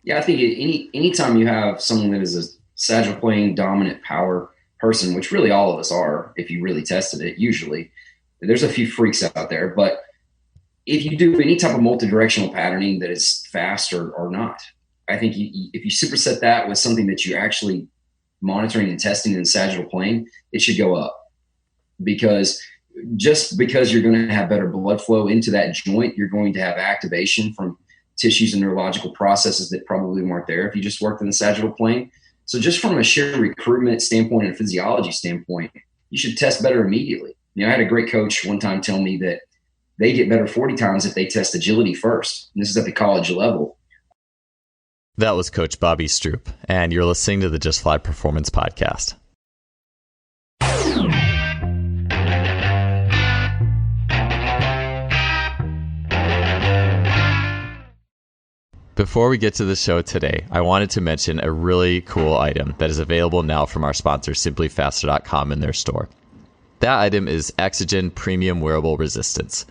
Yeah, I think anytime you have someone that is a sagittal plane dominant power person, which really all of us are, if you really tested it, usually there's a few freaks out there, but if you do any type of multi-directional patterning that is fast or not, I think if you superset that with something that you're actually monitoring and testing in the sagittal plane, it should go up. Because just because you're going to have better blood flow into that joint, you're going to have activation from tissues and neurological processes that probably weren't there if you just worked in the sagittal plane. So just from a sheer recruitment standpoint and physiology standpoint, you should test better immediately. I had a great coach one time tell me that they get better 40 times if they test agility first. And this is at the college level. That was Coach Bobby Stroupe, and you're listening to the Just Fly Performance Podcast. Before we get to the show today, I wanted to mention a really cool item that is available now from our sponsor, simplyfaster.com, in their store. That item is Exogen Premium Wearable Resistance.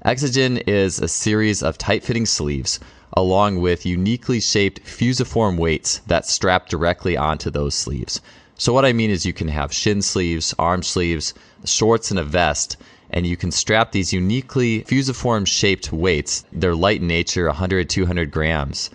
Exogen is a series of tight-fitting sleeves along with uniquely shaped fusiform weights that strap directly onto those sleeves. So what I mean is you can have shin sleeves, arm sleeves, shorts, and a vest, and you can strap these uniquely fusiform shaped weights. They're light in nature, 100, 200 grams,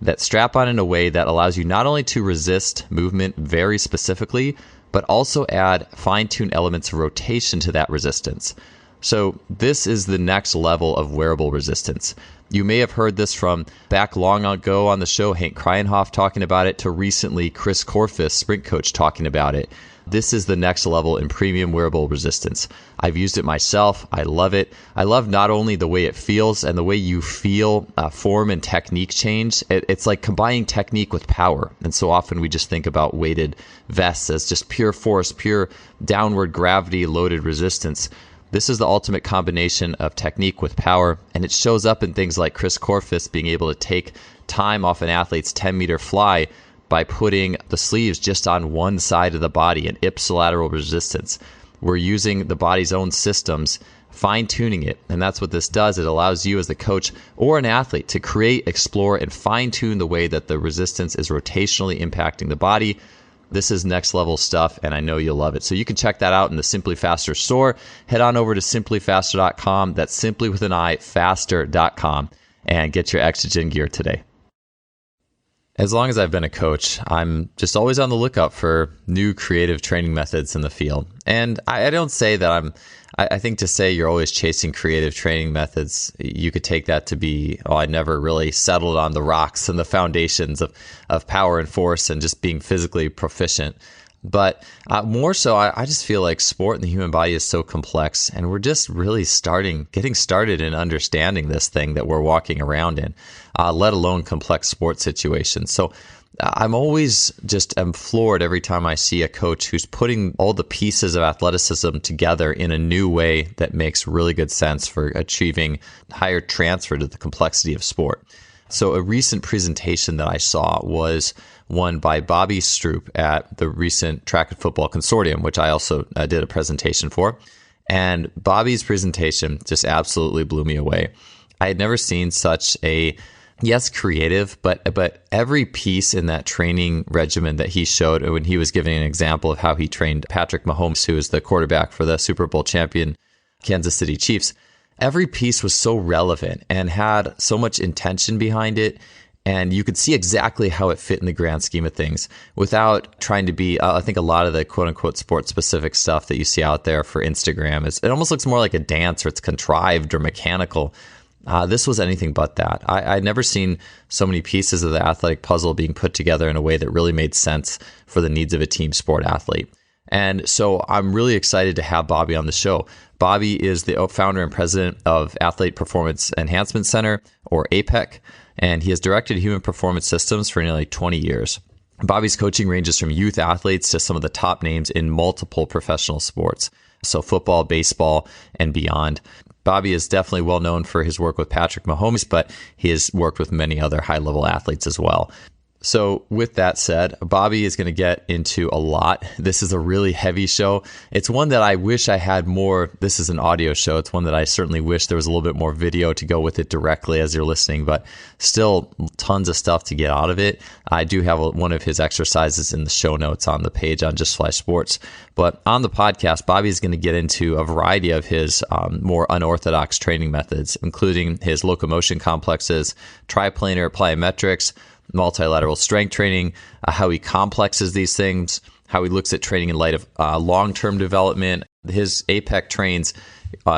that strap on in a way that allows you not only to resist movement very specifically, but also add fine-tuned elements of rotation to that resistance. So this is the next level of wearable resistance. You may have heard this from back long ago on the show, Hank Kreinhoff talking about it, to recently Chris Korfist, sprint coach, talking about it. This is the next level in premium wearable resistance. I've used it myself. I love it. I love not only the way it feels and the way you feel form and technique change. It's like combining technique with power. And so often we just think about weighted vests as just pure force, pure downward gravity loaded resistance. This is the ultimate combination of technique with power, and it shows up in things like Chris Korfist being able to take time off an athlete's 10-meter fly by putting the sleeves just on one side of the body, an ipsilateral resistance. We're using the body's own systems, fine-tuning it, and that's what this does. It allows you as the coach or an athlete to create, explore, and fine-tune the way that the resistance is rotationally impacting the body. This is next level stuff, and I know you'll love it. So you can check that out in the Simply Faster store. Head on over to simplyfaster.com. That's simply with an I, faster.com, and get your Exogen gear today. As long as I've been a coach, I'm just always on the lookout for new creative training methods in the field. And I don't say that I think to say you're always chasing creative training methods, you could take that to be, I never really settled on the rocks and the foundations of power and force and just being physically proficient. But more so, I just feel like sport and the human body is so complex, and we're just really getting started in understanding this thing that we're walking around in, let alone complex sports situations. So I'm always am floored every time I see a coach who's putting all the pieces of athleticism together in a new way that makes really good sense for achieving higher transfer to the complexity of sport. So a recent presentation that I saw was one by Bobby Stroupe at the recent Track and Football Consortium, which I also did a presentation for. And Bobby's presentation just absolutely blew me away. I had never seen such a, yes, creative, but every piece in that training regimen that he showed when he was giving an example of how he trained Patrick Mahomes, who is the quarterback for the Super Bowl champion Kansas City Chiefs. Every piece was so relevant and had so much intention behind it. And you could see exactly how it fit in the grand scheme of things without trying to be, I think a lot of the quote unquote sports specific stuff that you see out there for Instagram it almost looks more like a dance, or it's contrived or mechanical. This was anything but that. I'd never seen so many pieces of the athletic puzzle being put together in a way that really made sense for the needs of a team sport athlete. And so I'm really excited to have Bobby on the show. Bobby is the founder and president of Athlete Performance Enhancement Center, or APEC, and he has directed human performance systems for nearly 20 years. Bobby's coaching ranges from youth athletes to some of the top names in multiple professional sports, so football, baseball, and beyond. Bobby is definitely well known for his work with Patrick Mahomes, but he has worked with many other high-level athletes as well. So with that said, Bobby is going to get into a lot. This is a really heavy show. It's one that I wish I had more. This is an audio show. It's one that I certainly wish there was a little bit more video to go with it directly as you're listening, but still tons of stuff to get out of it. I do have one of his exercises in the show notes on the page on Just Fly Sports. But on the podcast, Bobby is going to get into a variety of his more unorthodox training methods, including his locomotion complexes, triplanar plyometrics, multilateral strength training, how he complexes these things, how he looks at training in light of long-term development. His APEC trains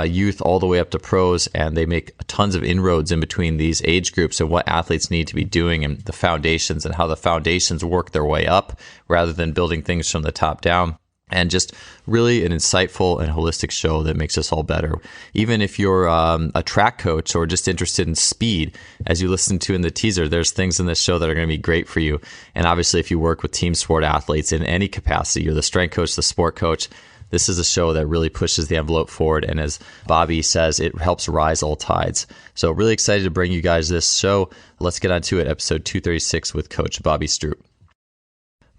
youth all the way up to pros, and they make tons of inroads in between these age groups and what athletes need to be doing and the foundations and how the foundations work their way up rather than building things from the top down. And just really an insightful and holistic show that makes us all better. Even if you're a track coach or just interested in speed, as you listen to in the teaser, there's things in this show that are going to be great for you. And obviously, if you work with team sport athletes in any capacity, you're the strength coach, the sport coach, this is a show that really pushes the envelope forward. And as Bobby says, it helps rise all tides. So really excited to bring you guys this show. Let's get on to it. Episode 236 with Coach Bobby Stroupe.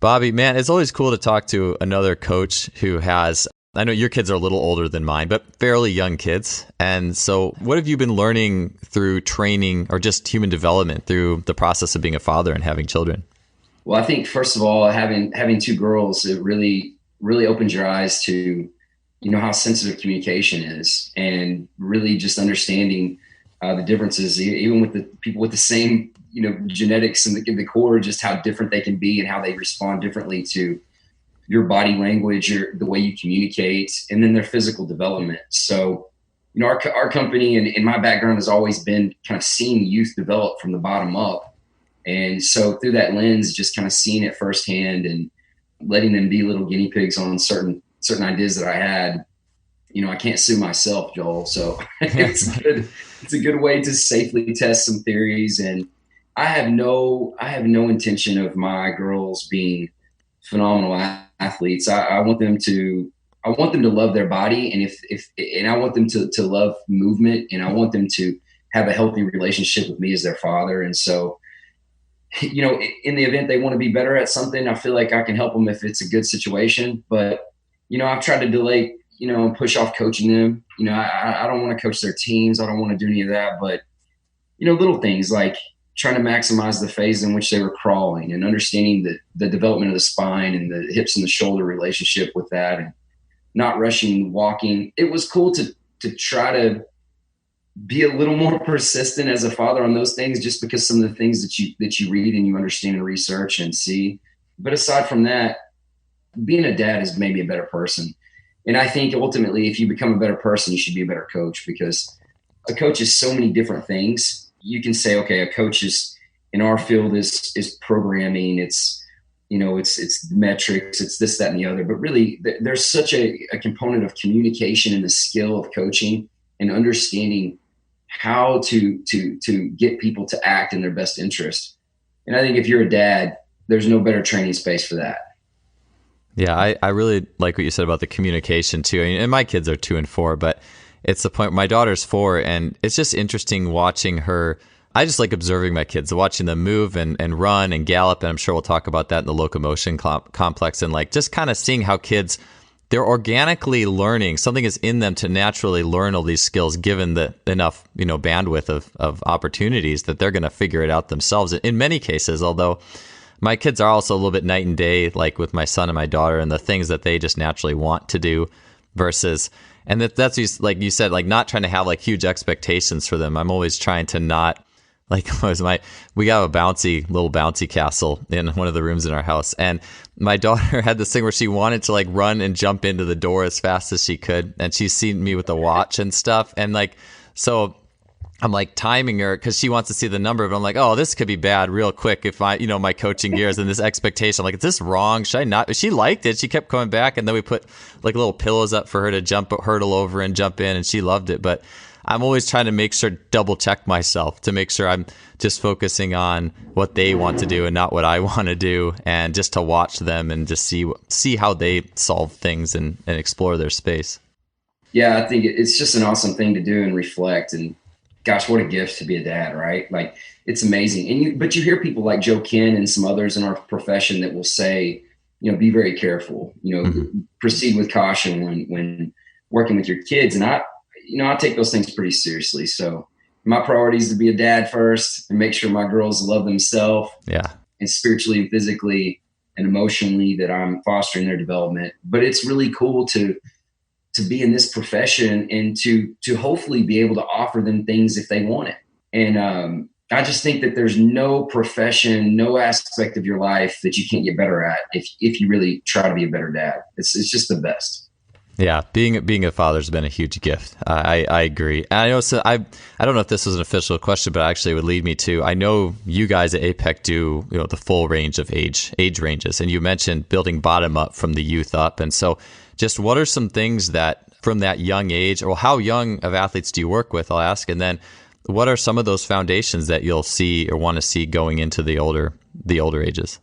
Bobby, man, it's always cool to talk to another coach who has, I know your kids are a little older than mine, but fairly young kids. And so what have you been learning through training or just human development through the process of being a father and having children? Well, I think, first of all, having two girls, it really opens your eyes to, how sensitive communication is, and really just understanding the differences, even with the people with the same genetics in the core, just how different they can be and how they respond differently to your body language, the way you communicate, and then their physical development. So, our company and my background has always been kind of seeing youth develop from the bottom up. And so through that lens, just kind of seeing it firsthand and letting them be little guinea pigs on certain ideas that I had. I can't sue myself, Joel. So it's good. It's a good way to safely test some theories. And I have no intention of my girls being phenomenal athletes. I want them to love their body, and I want them to love movement, and I want them to have a healthy relationship with me as their father. And so, in the event they want to be better at something, I feel like I can help them if it's a good situation. But I've tried to delay, and push off coaching them. I don't want to coach their teams. I don't want to do any of that. But little things like trying to maximize the phase in which they were crawling and understanding the development of the spine and the hips and the shoulder relationship with that, and not rushing walking. It was cool to try to be a little more persistent as a father on those things, just because some of the things that you read and you understand and research and see. But aside from that, being a dad has made me a better person. And I think ultimately, if you become a better person, you should be a better coach, because a coach is so many different things. You can say, okay, a coach is in our field is programming. It's metrics, it's this, that, and the other. But really, there's such a component of communication and the skill of coaching and understanding how to get people to act in their best interest. And I think if you're a dad, there's no better training space for that. Yeah, I really like what you said about the communication too. And my kids are 2 and 4, but it's the point. My daughter's 4, and it's just interesting watching her. I just like observing my kids, watching them move and run and gallop. And I'm sure we'll talk about that in the locomotion complex, and like just kind of seeing how kids, they're organically learning. Something is in them to naturally learn all these skills, given the enough, bandwidth of opportunities that they're going to figure it out themselves in many cases. Although my kids are also a little bit night and day, like with my son and my daughter, and the things that they just naturally want to do versus, and that's like you said, like not trying to have like huge expectations for them. I'm always trying to not, like, we got a little bouncy castle in one of the rooms in our house. And my daughter had this thing where she wanted to like run and jump into the door as fast as she could. And she's seen me with the watch and stuff. And like, so I'm like timing her because she wants to see the number. But I'm like, oh, this could be bad real quick if my coaching gears and this expectation. I'm like, is this wrong? Should I not? She liked it. She kept coming back. And then we put like little pillows up for her to hurdle over and jump in. And she loved it. But I'm always trying to make sure, double check myself to make sure I'm just focusing on what they want to do and not what I want to do, and just to watch them and just see how they solve things and explore their space. Yeah, I think it's just an awesome thing to do and reflect. And gosh, what a gift to be a dad, right? Like, it's amazing. But you hear people like Joe Ken and some others in our profession that will say, be very careful, proceed with caution when working with your kids. And I take those things pretty seriously. So my priority is to be a dad first and make sure my girls love themselves, and spiritually and physically and emotionally, that I'm fostering their development. But it's really cool to be in this profession and to hopefully be able to offer them things if they want it. And I just think that there's no profession, no aspect of your life that you can't get better at if you really try to be a better dad. It's just the best. Yeah, being a father has been a huge gift. I agree. And I know, so I don't know if this was an official question, but actually it would lead me to, I know you guys at APEC do the full range of age ranges, and you mentioned building bottom up from the youth up. And so just what are some things that from that young age, or how young of athletes do you work with, I'll ask, and then what are some of those foundations that you'll see or want to see going into the older ages?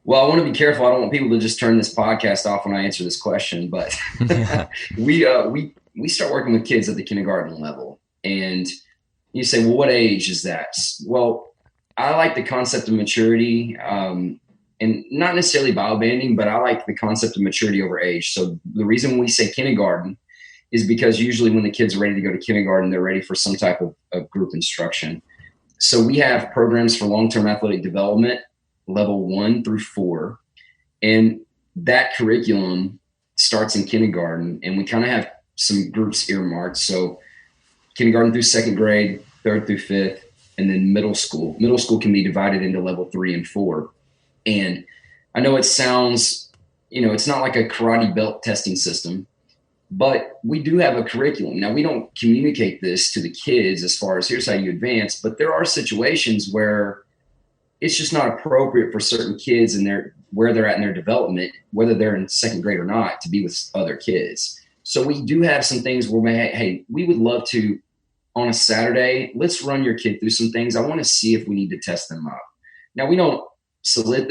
Well, I want to be careful. I don't want people to just turn this podcast off when I answer this question, but we start working with kids at the kindergarten level. And you say, well, what age is that? Well, I like the concept of maturity, and not necessarily biobanding, but I like the concept of maturity over age. So the reason we say kindergarten is because usually when the kids are ready to go to kindergarten, they're ready for some type of group instruction. So we have programs for long-term athletic development, level 1 through 4. And that curriculum starts in kindergarten, and we kind of have some groups earmarked. So kindergarten through 2nd grade, 3rd through 5th, and then middle school. Middle school can be divided into level 3 and 4. And I know it sounds, it's not like a karate belt testing system, but we do have a curriculum. Now, we don't communicate this to the kids as far as here's how you advance, but there are situations where it's just not appropriate for certain kids and where they're at in their development, whether they're in 2nd grade or not, to be with other kids. So we do have some things where, hey, we would love to, on a Saturday, let's run your kid through some things. I want to see if we need to test them up. Now, we don't solicit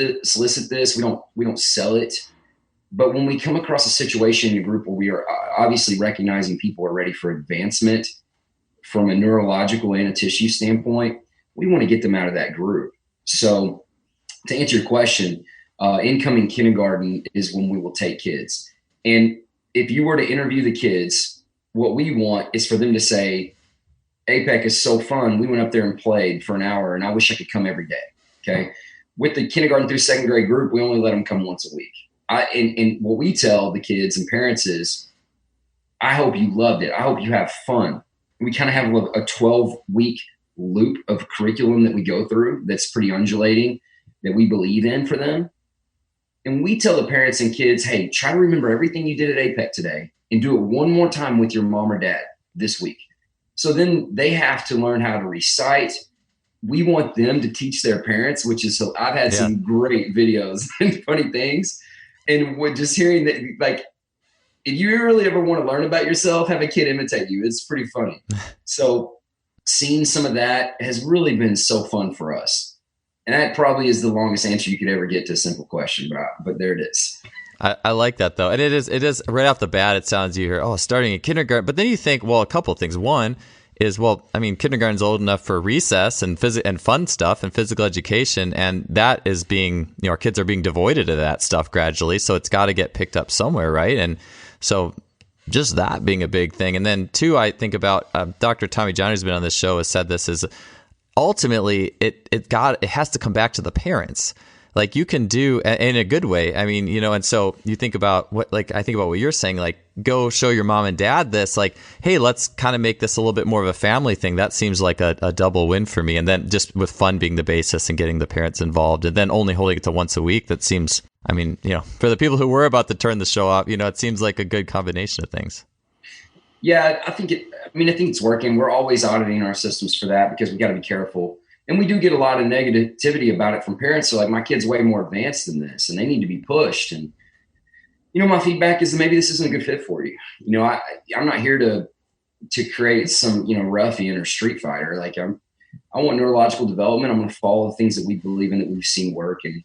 this. We don't sell it. But when we come across a situation in a group where we are obviously recognizing people are ready for advancement from a neurological and a tissue standpoint, we want to get them out of that group. So to answer your question, incoming kindergarten is when we will take kids. And if you were to interview the kids, what we want is for them to say, APEC is so fun. We went up there and played for an hour, and I wish I could come every day. Okay. With the kindergarten through 2nd grade group, we only let them come once a week. And what we tell the kids and parents is, I hope you loved it. I hope you have fun. We kind of have a 12-week loop of curriculum that we go through that's pretty undulating, that we believe in for them. And we tell the parents and kids, hey, try to remember everything you did at APEC today and do it one more time with your mom or dad this week. So then they have to learn how to recite. We want them to teach their parents, which is, so I've had some great videos and funny things. And with just hearing that, like, if you really ever want to learn about yourself, have a kid imitate you. It's pretty funny. So seeing some of that has really been so fun for us. And that probably is the longest answer you could ever get to a simple question, but there it is. I like that, though. And it is right off the bat, it sounds, you hear, starting in kindergarten. But then you think, well, a couple of things. One is, kindergarten's old enough for recess and and fun stuff and physical education. And that is being, our kids are being devoided of that stuff gradually. So it's got to get picked up somewhere, right? And so just that being a big thing. And then two, I think about Dr. Tommy John, who's been on this show, has said this, is ultimately it has to come back to the parents. Like, you can do in a good way. I mean, and so you think about I think about what you're saying, like, go show your mom and dad this, like, hey, let's kind of make this a little bit more of a family thing. That seems like a double win for me. And then just with fun being the basis and getting the parents involved, and then only holding it to once a week, that seems, for the people who were about to turn the show off, it seems like a good combination of things. Yeah, I think it's working. We're always auditing our systems for that because we got to be careful. And we do get a lot of negativity about it from parents. So, like, my kid's way more advanced than this and they need to be pushed. And, my feedback is that maybe this isn't a good fit for you. I'm not here to create some, ruffian or street fighter. Like, I want neurological development. I'm going to follow the things that we believe in, that we've seen work. And,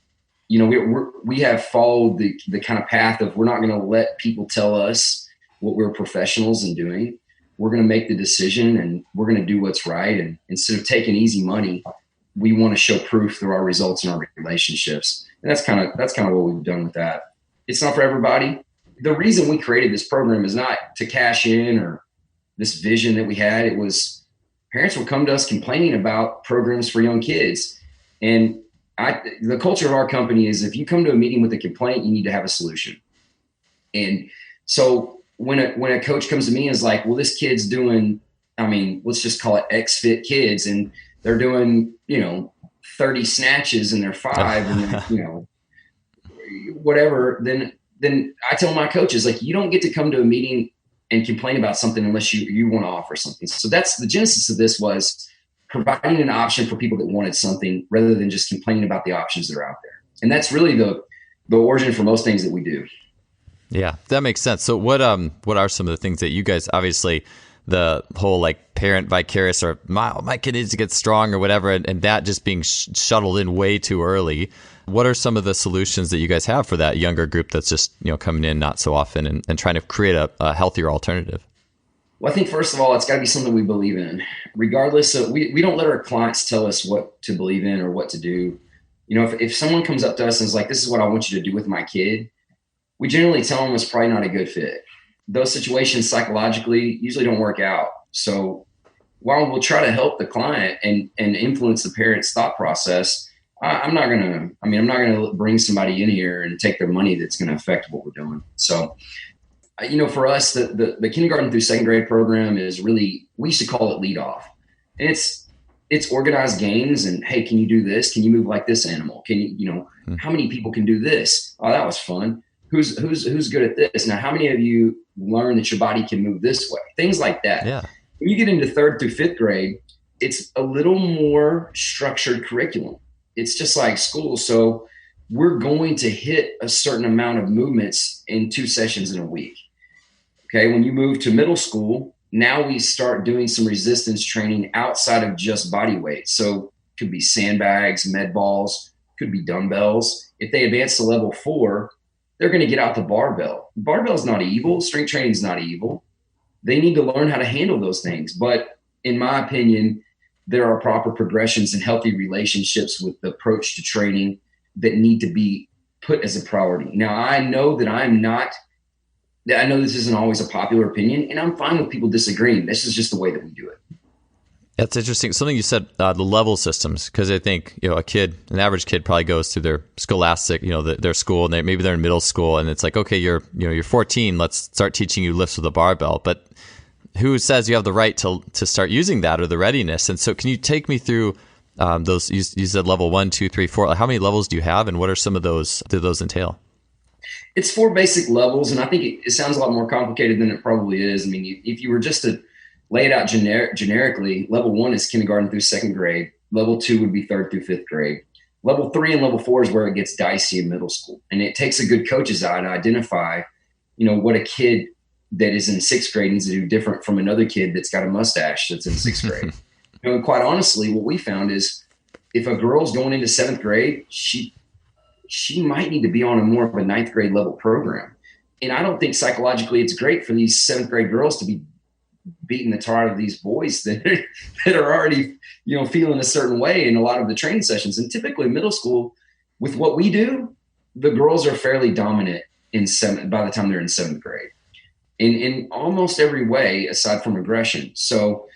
we have followed the kind of path of, we're not going to let people tell us what we're professionals in doing. we're going to make the decision and we're going to do what's right. And instead of taking easy money, we want to show proof through our results and our relationships. And that's kind of what we've done with that. It's not for everybody. The reason we created this program is not to cash in or this vision that we had. It was parents would come to us complaining about programs for young kids. And the culture of our company is if you come to a meeting with a complaint, you need to have a solution. And so when a coach comes to me and is like, well, this kid's doing, let's just call it X-Fit kids, and they're doing, 30 snatches and they're 5 and whatever, then I tell my coaches, like, you don't get to come to a meeting and complain about something unless you want to offer something. So that's the genesis of this, was providing an option for people that wanted something rather than just complaining about the options that are out there. And that's really the origin for most things that we do. Yeah, that makes sense. So what are some of the things that you guys, obviously the whole like parent vicarious or my kid needs to get strong or whatever, and that just being shuttled in way too early. What are some of the solutions that you guys have for that younger group that's just, coming in not so often and trying to create a healthier alternative? Well, I think first of all, it's got to be something we believe in, regardless of, we don't let our clients tell us what to believe in or what to do. If someone comes up to us and is like, this is what I want you to do with my kid, we generally tell them it's probably not a good fit. Those situations psychologically usually don't work out. So while we'll try to help the client and influence the parent's thought process, I'm not going to bring somebody in here and take their money that's going to affect what we're doing. So, for us, the kindergarten through second grade program is really, we used to call it lead off. And it's organized games and, hey, can you do this? Can you move like this animal? Can you, how many people can do this? Oh, that was fun. Who's good at this? Now, how many of you learn that your body can move this way? Things like that. Yeah. When you get into third through fifth grade, it's a little more structured curriculum. It's just like school. So we're going to hit a certain amount of movements in 2 sessions in a week. Okay. When you move to middle school, now we start doing some resistance training outside of just body weight. So it could be sandbags, med balls, could be dumbbells. If they advance to level 4, they're going to get out the barbell. Barbell is not evil. Strength training is not evil. They need to learn how to handle those things. But in my opinion, there are proper progressions and healthy relationships with the approach to training that need to be put as a priority. Now, I know this isn't always a popular opinion, and I'm fine with people disagreeing. This is just the way that we do it. That's interesting. Something you said, the level systems, because I think, an average kid probably goes through their scholastic, their school, and maybe they're in middle school, and it's like, okay, you're 14, let's start teaching you lifts with a barbell. But who says you have the right to start using that or the readiness? And so can you take me through those, you said level 1, 2, 3, 4, how many levels do you have, and what are some of those, do those entail? It's 4 basic levels, and I think it sounds a lot more complicated than it probably is. If you were just to lay it out generically, level 1 is kindergarten through second grade. Level 2 would be third through fifth grade. Level 3 and level 4 is where it gets dicey in middle school. And it takes a good coach's eye to identify, what a kid that is in 6th grade needs to do different from another kid that's got a mustache that's in 6th grade. And quite honestly, what we found is if a girl's going into 7th grade, she might need to be on a more of a 9th grade level program. And I don't think psychologically it's great for these 7th grade girls to be beating the tar out of these boys that are already, feeling a certain way in a lot of the training sessions. And typically middle school, with what we do, the girls are fairly dominant by the time they're in 7th grade in almost every way, aside from aggression. So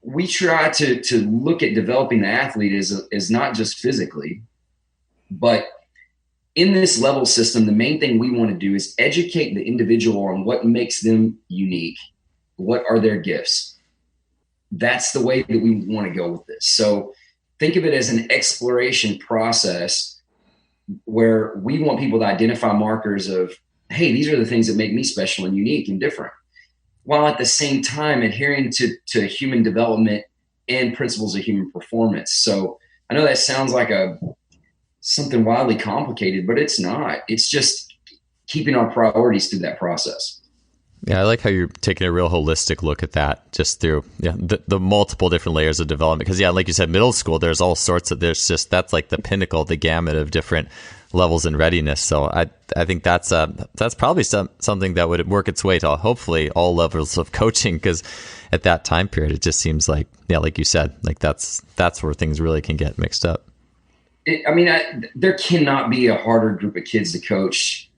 we try to look at developing the athlete as not just physically, but in this level system, the main thing we want to do is educate the individual on what makes them unique. What are their gifts? That's the way that we want to go with this. So think of it as an exploration process where we want people to identify markers of, hey, these are the things that make me special and unique and different, while at the same time adhering to human development and principles of human performance. So I know that sounds like something wildly complicated, but it's not. It's just keeping our priorities through that process. Yeah, I like how you're taking a real holistic look at that, just through the multiple different layers of development. Because like you said, middle school, there's all sorts of, that's like the pinnacle, the gamut of different levels in readiness. So I think that's probably something that would work its way to hopefully all levels of coaching, because at that time period, it just seems like, yeah, like you said, like that's where things really can get mixed up. There cannot be a harder group of kids to coach,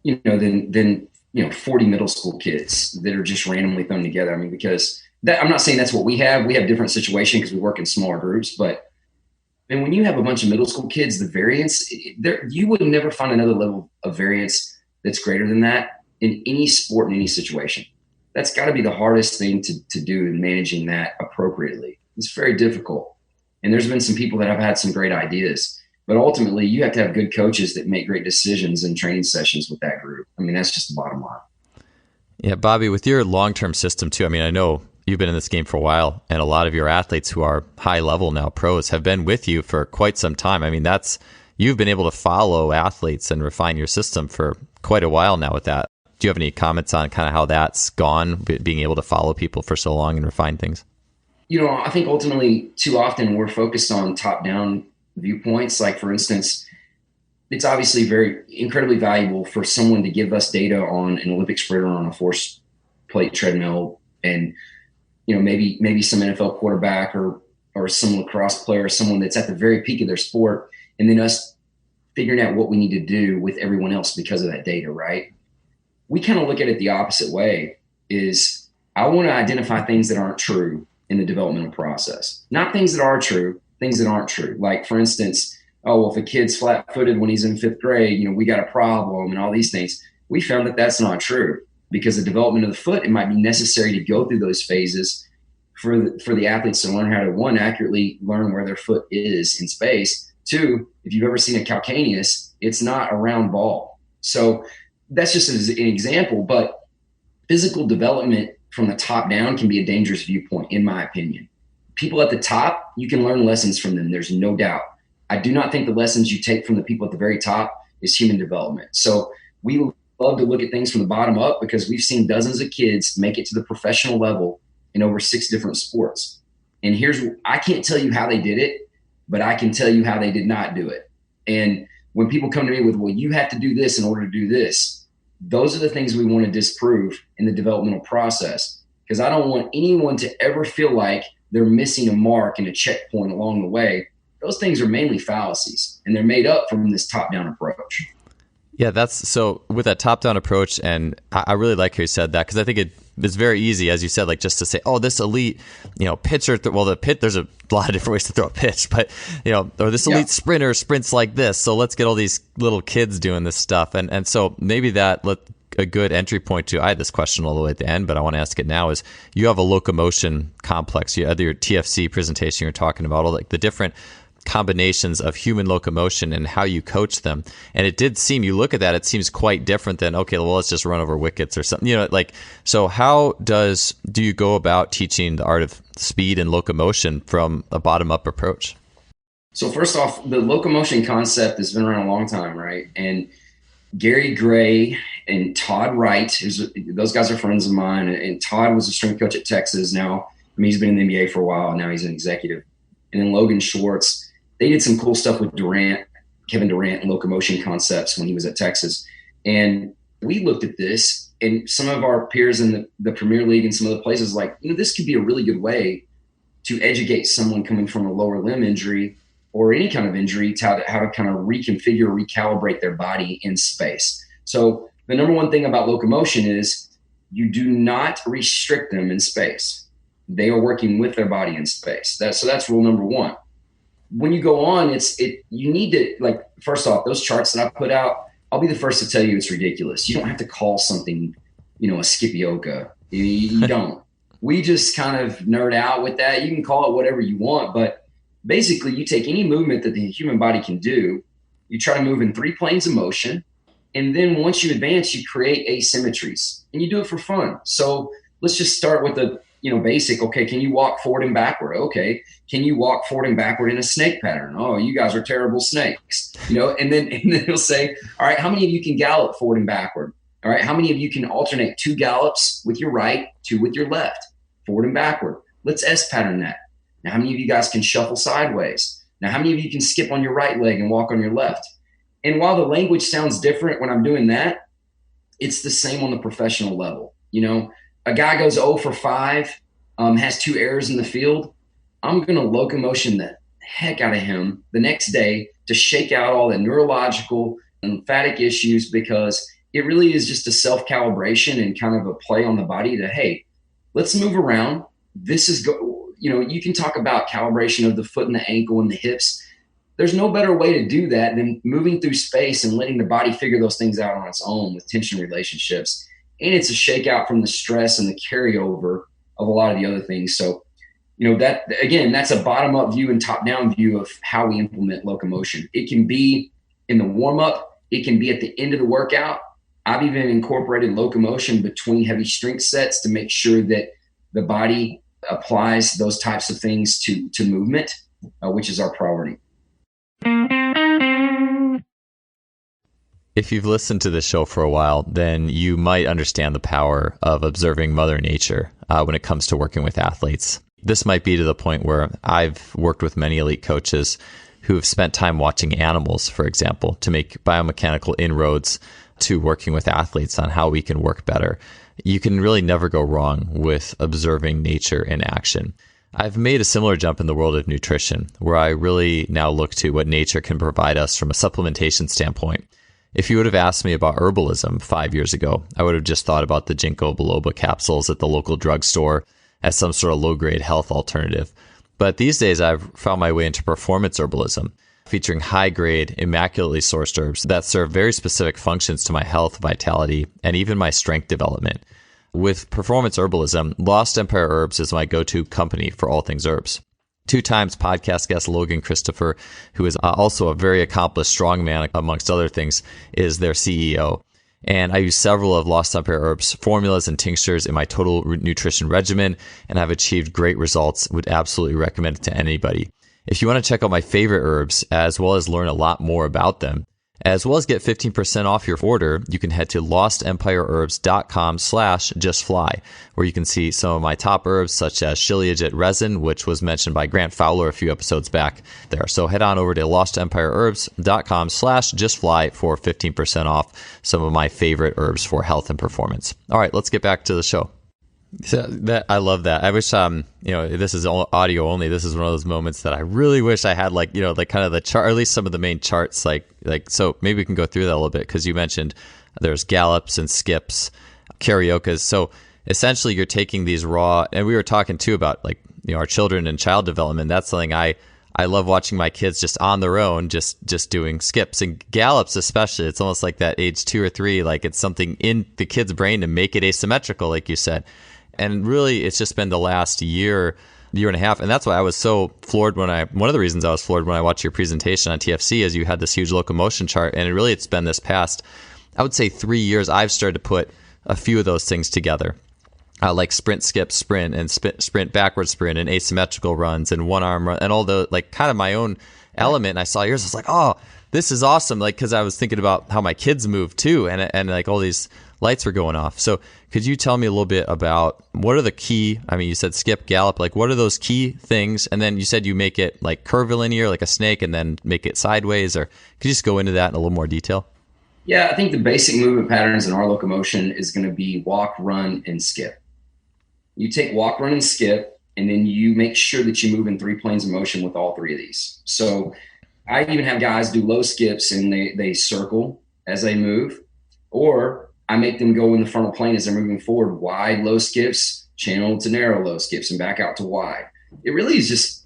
than 40 middle school kids that are just randomly thrown together. I mean, because I'm not saying that's what we have. We have different situations because we work in smaller groups, but and when you have a bunch of middle school kids, the variance there, you would never find another level of variance that's greater than that in any sport, in any situation. That's got to be the hardest thing to do in managing that appropriately. It's very difficult. And there's been some people that have had some great ideas, but ultimately you have to have good coaches that make great decisions in training sessions with that group. I mean, that's just the bottom line. Yeah, Bobby, with your long-term system too, I mean, I know you've been in this game for a while, and a lot of your athletes who are high level now, pros, have been with you for quite some time. I mean, you've been able to follow athletes and refine your system for quite a while now with that. Do you have any comments on kind of how that's gone, being able to follow people for so long and refine things? I think ultimately too often we're focused on top-down viewpoints. Like, for instance, it's obviously very incredibly valuable for someone to give us data on an Olympic sprinter on a force plate treadmill, and maybe some NFL quarterback or some lacrosse player, someone that's at the very peak of their sport, and then us figuring out what we need to do with everyone else because of that data, right? We kind of look at it the opposite way. Is I want to identify things that aren't true in the developmental process, not things that are true, things that aren't true. Like, for instance, if a kid's flat-footed when he's in fifth grade, we got a problem and all these things. We found that that's not true, because the development of the foot, it might be necessary to go through those phases for the athletes to learn how to, one, accurately learn where their foot is in space. Two, if you've ever seen a calcaneus, it's not a round ball. So that's just an example, but physical development from the top down can be a dangerous viewpoint, in my opinion. People at the top, you can learn lessons from them. There's no doubt. I do not think the lessons you take from the people at the very top is human development. So we love to look at things from the bottom up, because we've seen dozens of kids make it to the professional level in over 6 different sports. And I can't tell you how they did it, but I can tell you how they did not do it. And when people come to me with, well, you have to do this in order to do this, those are the things we want to disprove in the developmental process, because I don't want anyone to ever feel like they're missing a mark and a checkpoint along the way. Those things are mainly fallacies, and they're made up from this top-down approach. Yeah, that's so with that top-down approach, and I really like how you said that, because I think it's very easy, as you said, like just to say, oh, this elite, pitcher, there's a lot of different ways to throw a pitch, but, or this elite sprinter sprints like this, so let's get all these little kids doing this stuff. And so maybe a good entry point to, I had this question all the way at the end, but I want to ask it now, is you have a locomotion complex. You had your TFC presentation, you're talking about all like the different combinations of human locomotion and how you coach them. And it did seem, you look at that, it seems quite different than, okay, well, let's just run over wickets or something, so how do you go about teaching the art of speed and locomotion from a bottom up approach? So first off, the locomotion concept has been around a long time, right? And Gary Gray and Todd Wright, those guys are friends of mine. And Todd was a strength coach at Texas. Now, he's been in the NBA for a while, and now he's an executive. And then Logan Schwartz, they did some cool stuff with Kevin Durant and locomotion concepts when he was at Texas. And we looked at this, and some of our peers in the Premier League and some other places this could be a really good way to educate someone coming from a lower limb injury or any kind of injury to how to kind of reconfigure, recalibrate their body in space. So the number one thing about locomotion is you do not restrict them in space. They are working with their body in space. So that's rule number one. When you go on, you need to, first off, those charts that I put out, I'll be the first to tell you it's ridiculous. You don't have to call something, a skipioka. You don't. We just kind of nerd out with that. You can call it whatever you want, but basically you take any movement that the human body can do, you try to move in 3 planes of motion, and then once you advance, you create asymmetries, and you do it for fun. So let's just start with the basic. Okay, can you walk forward and backward? Okay, can you walk forward and backward in a snake pattern? Oh, you guys are terrible snakes, And then he'll say, all right, how many of you can gallop forward and backward? All right, how many of you can alternate 2 gallops with your right, 2 with your left, forward and backward? Let's S pattern that. Now, how many of you guys can shuffle sideways? Now, how many of you can skip on your right leg and walk on your left? And while the language sounds different when I'm doing that, it's the same on the professional level. A guy goes 0 for 5, has 2 errors in the field. I'm going to locomotion the heck out of him the next day to shake out all the neurological and lymphatic issues, because it really is just a self-calibration and kind of a play on the body to, hey, let's move around. This is, you can talk about calibration of the foot and the ankle and the hips. There's no better way to do that than moving through space and letting the body figure those things out on its own with tension relationships. And it's a shakeout from the stress and the carryover of a lot of the other things. So, that, again, that's a bottom-up view and top-down view of how we implement locomotion. It can be in the warm-up. It can be at the end of the workout. I've even incorporated locomotion between heavy strength sets to make sure that the body applies those types of things to movement, which is our priority. If you've listened to this show for a while, then you might understand the power of observing Mother Nature when it comes to working with athletes. This might be to the point where I've worked with many elite coaches who have spent time watching animals, for example, to make biomechanical inroads to working with athletes on how we can work better. You can really never go wrong with observing nature in action. I've made a similar jump in the world of nutrition, where I really now look to what nature can provide us from a supplementation standpoint. If you would have asked me about herbalism 5 years ago, I would have just thought about the ginkgo biloba capsules at the local drugstore as some sort of low-grade health alternative. But these days, I've found my way into performance herbalism, featuring high-grade, immaculately sourced herbs that serve very specific functions to my health, vitality, and even my strength development. With performance herbalism, Lost Empire Herbs is my go-to company for all things herbs. 2 times podcast guest Logan Christopher, who is also a very accomplished strongman, amongst other things, is their CEO. And I use several of Lost Empire Herbs formulas and tinctures in my total nutrition regimen, and I've achieved great results. Would absolutely recommend it to anybody. If you want to check out my favorite herbs, as well as learn a lot more about them, as well as get 15% off your order, you can head to lostempireherbs.com/justfly, where you can see some of my top herbs, such as Shilajit resin, which was mentioned by Grant Fowler a few episodes back there. So head on over to lostempireherbs.com/justfly for 15% off some of my favorite herbs for health and performance. All right, let's get back to the show. So I love that. I wish, this is audio only. This is one of those moments that I really wish I had, like kind of the chart, or at least some of the main charts. So maybe we can go through that a little bit, because you mentioned there's gallops and skips, caraocas. So essentially, you're taking these raw, and we were talking too about our children and child development. That's something I love watching my kids just on their own, just doing skips and gallops, especially. It's almost like that age 2 or 3, like it's something in the kid's brain to make it asymmetrical, like you said. And really, it's just been the last year and a half. And that's why I was so floored one of the reasons I was floored when I watched your presentation on TFC is you had this huge locomotion chart. And it's been this past, I would say 3 years, I've started to put a few of those things together. Like sprint, skip, sprint, and sprint, backward sprint, and asymmetrical runs, and one arm run, and all the, kind of my own element. And I saw yours, I was like, oh, this is awesome. Because I was thinking about how my kids move too, and all these lights were going off. So could you tell me a little bit about what are the key, you said skip, gallop, what are those key things? And then you said you make it curvilinear, like a snake, and then make it sideways, or could you just go into that in a little more detail? Yeah, I think the basic movement patterns in our locomotion is going to be walk, run, and skip. You take walk, run, and skip, and then you make sure that you move in 3 planes of motion with all 3 of these. So I even have guys do low skips, and they circle as they move, or I make them go in the frontal plane as they're moving forward, wide low skips, channel to narrow low skips, and back out to wide. It really is just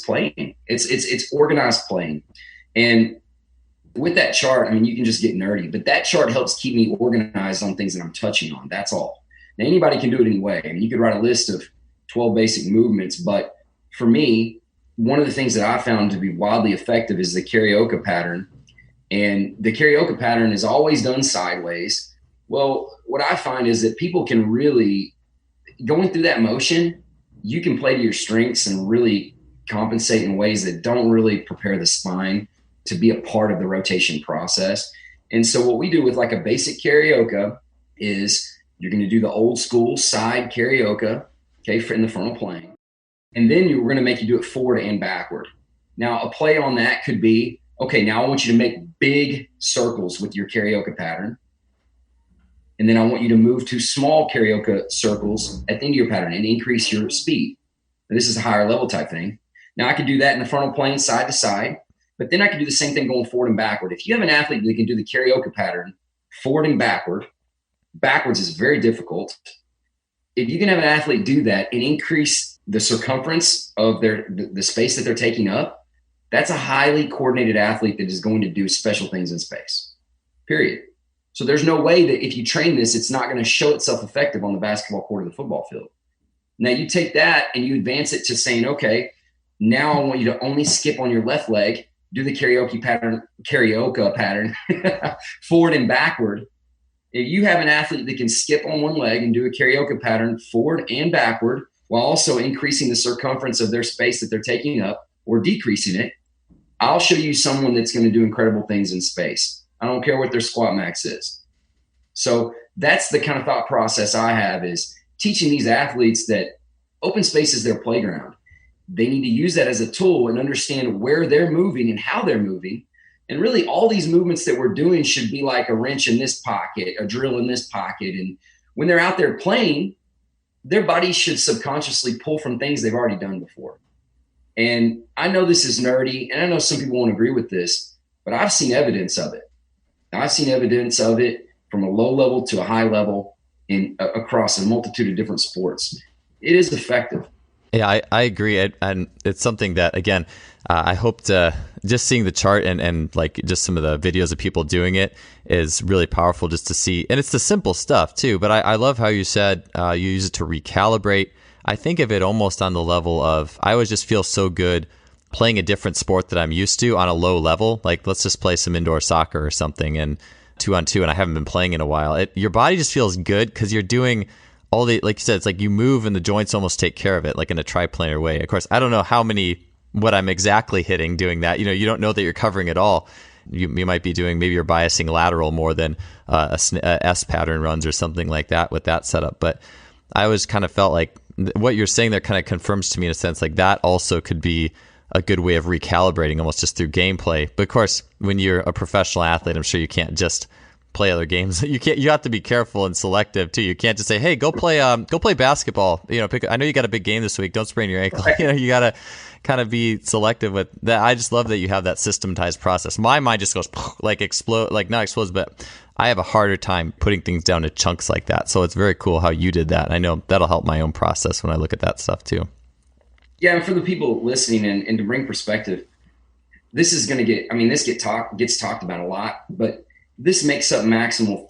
playing. It's organized playing. And with that chart, you can just get nerdy, but that chart helps keep me organized on things that I'm touching on. That's all. Now, anybody can do it anyway. You could write a list of 12 basic movements, but for me, one of the things that I found to be wildly effective is the carioca pattern. And the carioca pattern is always done sideways. Well, what I find is that people can really, going through that motion, you can play to your strengths and really compensate in ways that don't really prepare the spine to be a part of the rotation process. And so what we do with a basic carioca is you're going to do the old school side carioca, in the frontal plane. And then we're going to make you do it forward and backward. Now, a play on that could be Okay, now I want you to make big circles with your carioca pattern. And then I want you to move to small carioca circles at the end of your pattern and increase your speed. And this is a higher level type thing. Now I could do that in the frontal plane side to side, but then I can do the same thing going forward and backward. If you have an athlete that can do the carioca pattern forward and backwards is very difficult. If you can have an athlete do that and increase the circumference of the space that they're taking up, that's a highly coordinated athlete that is going to do special things in space, period. So there's no way that if you train this, it's not going to show itself effective on the basketball court or the football field. Now you take that and you advance it to saying, okay, now I want you to only skip on your left leg, do the carioca pattern forward and backward. If you have an athlete that can skip on one leg and do a carioca pattern forward and backward while also increasing the circumference of their space that they're taking up or decreasing it, I'll show you someone that's going to do incredible things in space. I don't care what their squat max is. So that's the kind of thought process I have, is teaching these athletes that open space is their playground. They need to use that as a tool and understand where they're moving and how they're moving. And really all these movements that we're doing should be like a wrench in this pocket, a drill in this pocket. And when they're out there playing, their bodies should subconsciously pull from things they've already done before. And I know this is nerdy, and I know some people won't agree with this, but I've seen evidence of it. I've seen evidence of it from a low level to a high level across a multitude of different sports. It is effective. Yeah, I agree. And it's something that, again, I hope to just seeing the chart and like just some of the videos of people doing it is really powerful just to see. And it's the simple stuff too. But I love how you said you use it to recalibrate. I think of it almost on the level of, I always just feel so good playing a different sport that I'm used to on a low level. Like, let's just play some indoor soccer or something and 2-on-2, and I haven't been playing in a while. Your body just feels good because you're doing all the, like you said, it's like you move and the joints almost take care of it, like in a triplanar way. Of course, I don't know what I'm exactly hitting doing that. You don't know that you're covering it all. You might be doing, maybe you're biasing lateral more than a S pattern runs or something like that with that setup. But I always kind of felt like what you're saying there kind of confirms to me in a sense, like that also could be a good way of recalibrating almost just through gameplay. But of course, when you're a professional athlete, I'm sure you can't just play other games. You have to be careful and selective too. You can't just say, hey, go play basketball. I know you got a big game this week. Don't sprain your ankle. You got to kind of be selective with that. I just love that you have that systematized process. My mind just goes like explode, like not explodes, but I have a harder time putting things down to chunks like that. So it's very cool how you did that. I know that'll help my own process when I look at that stuff too. Yeah, and for the people listening and to bring perspective, this is going to gets talked about a lot, but this makes up maximal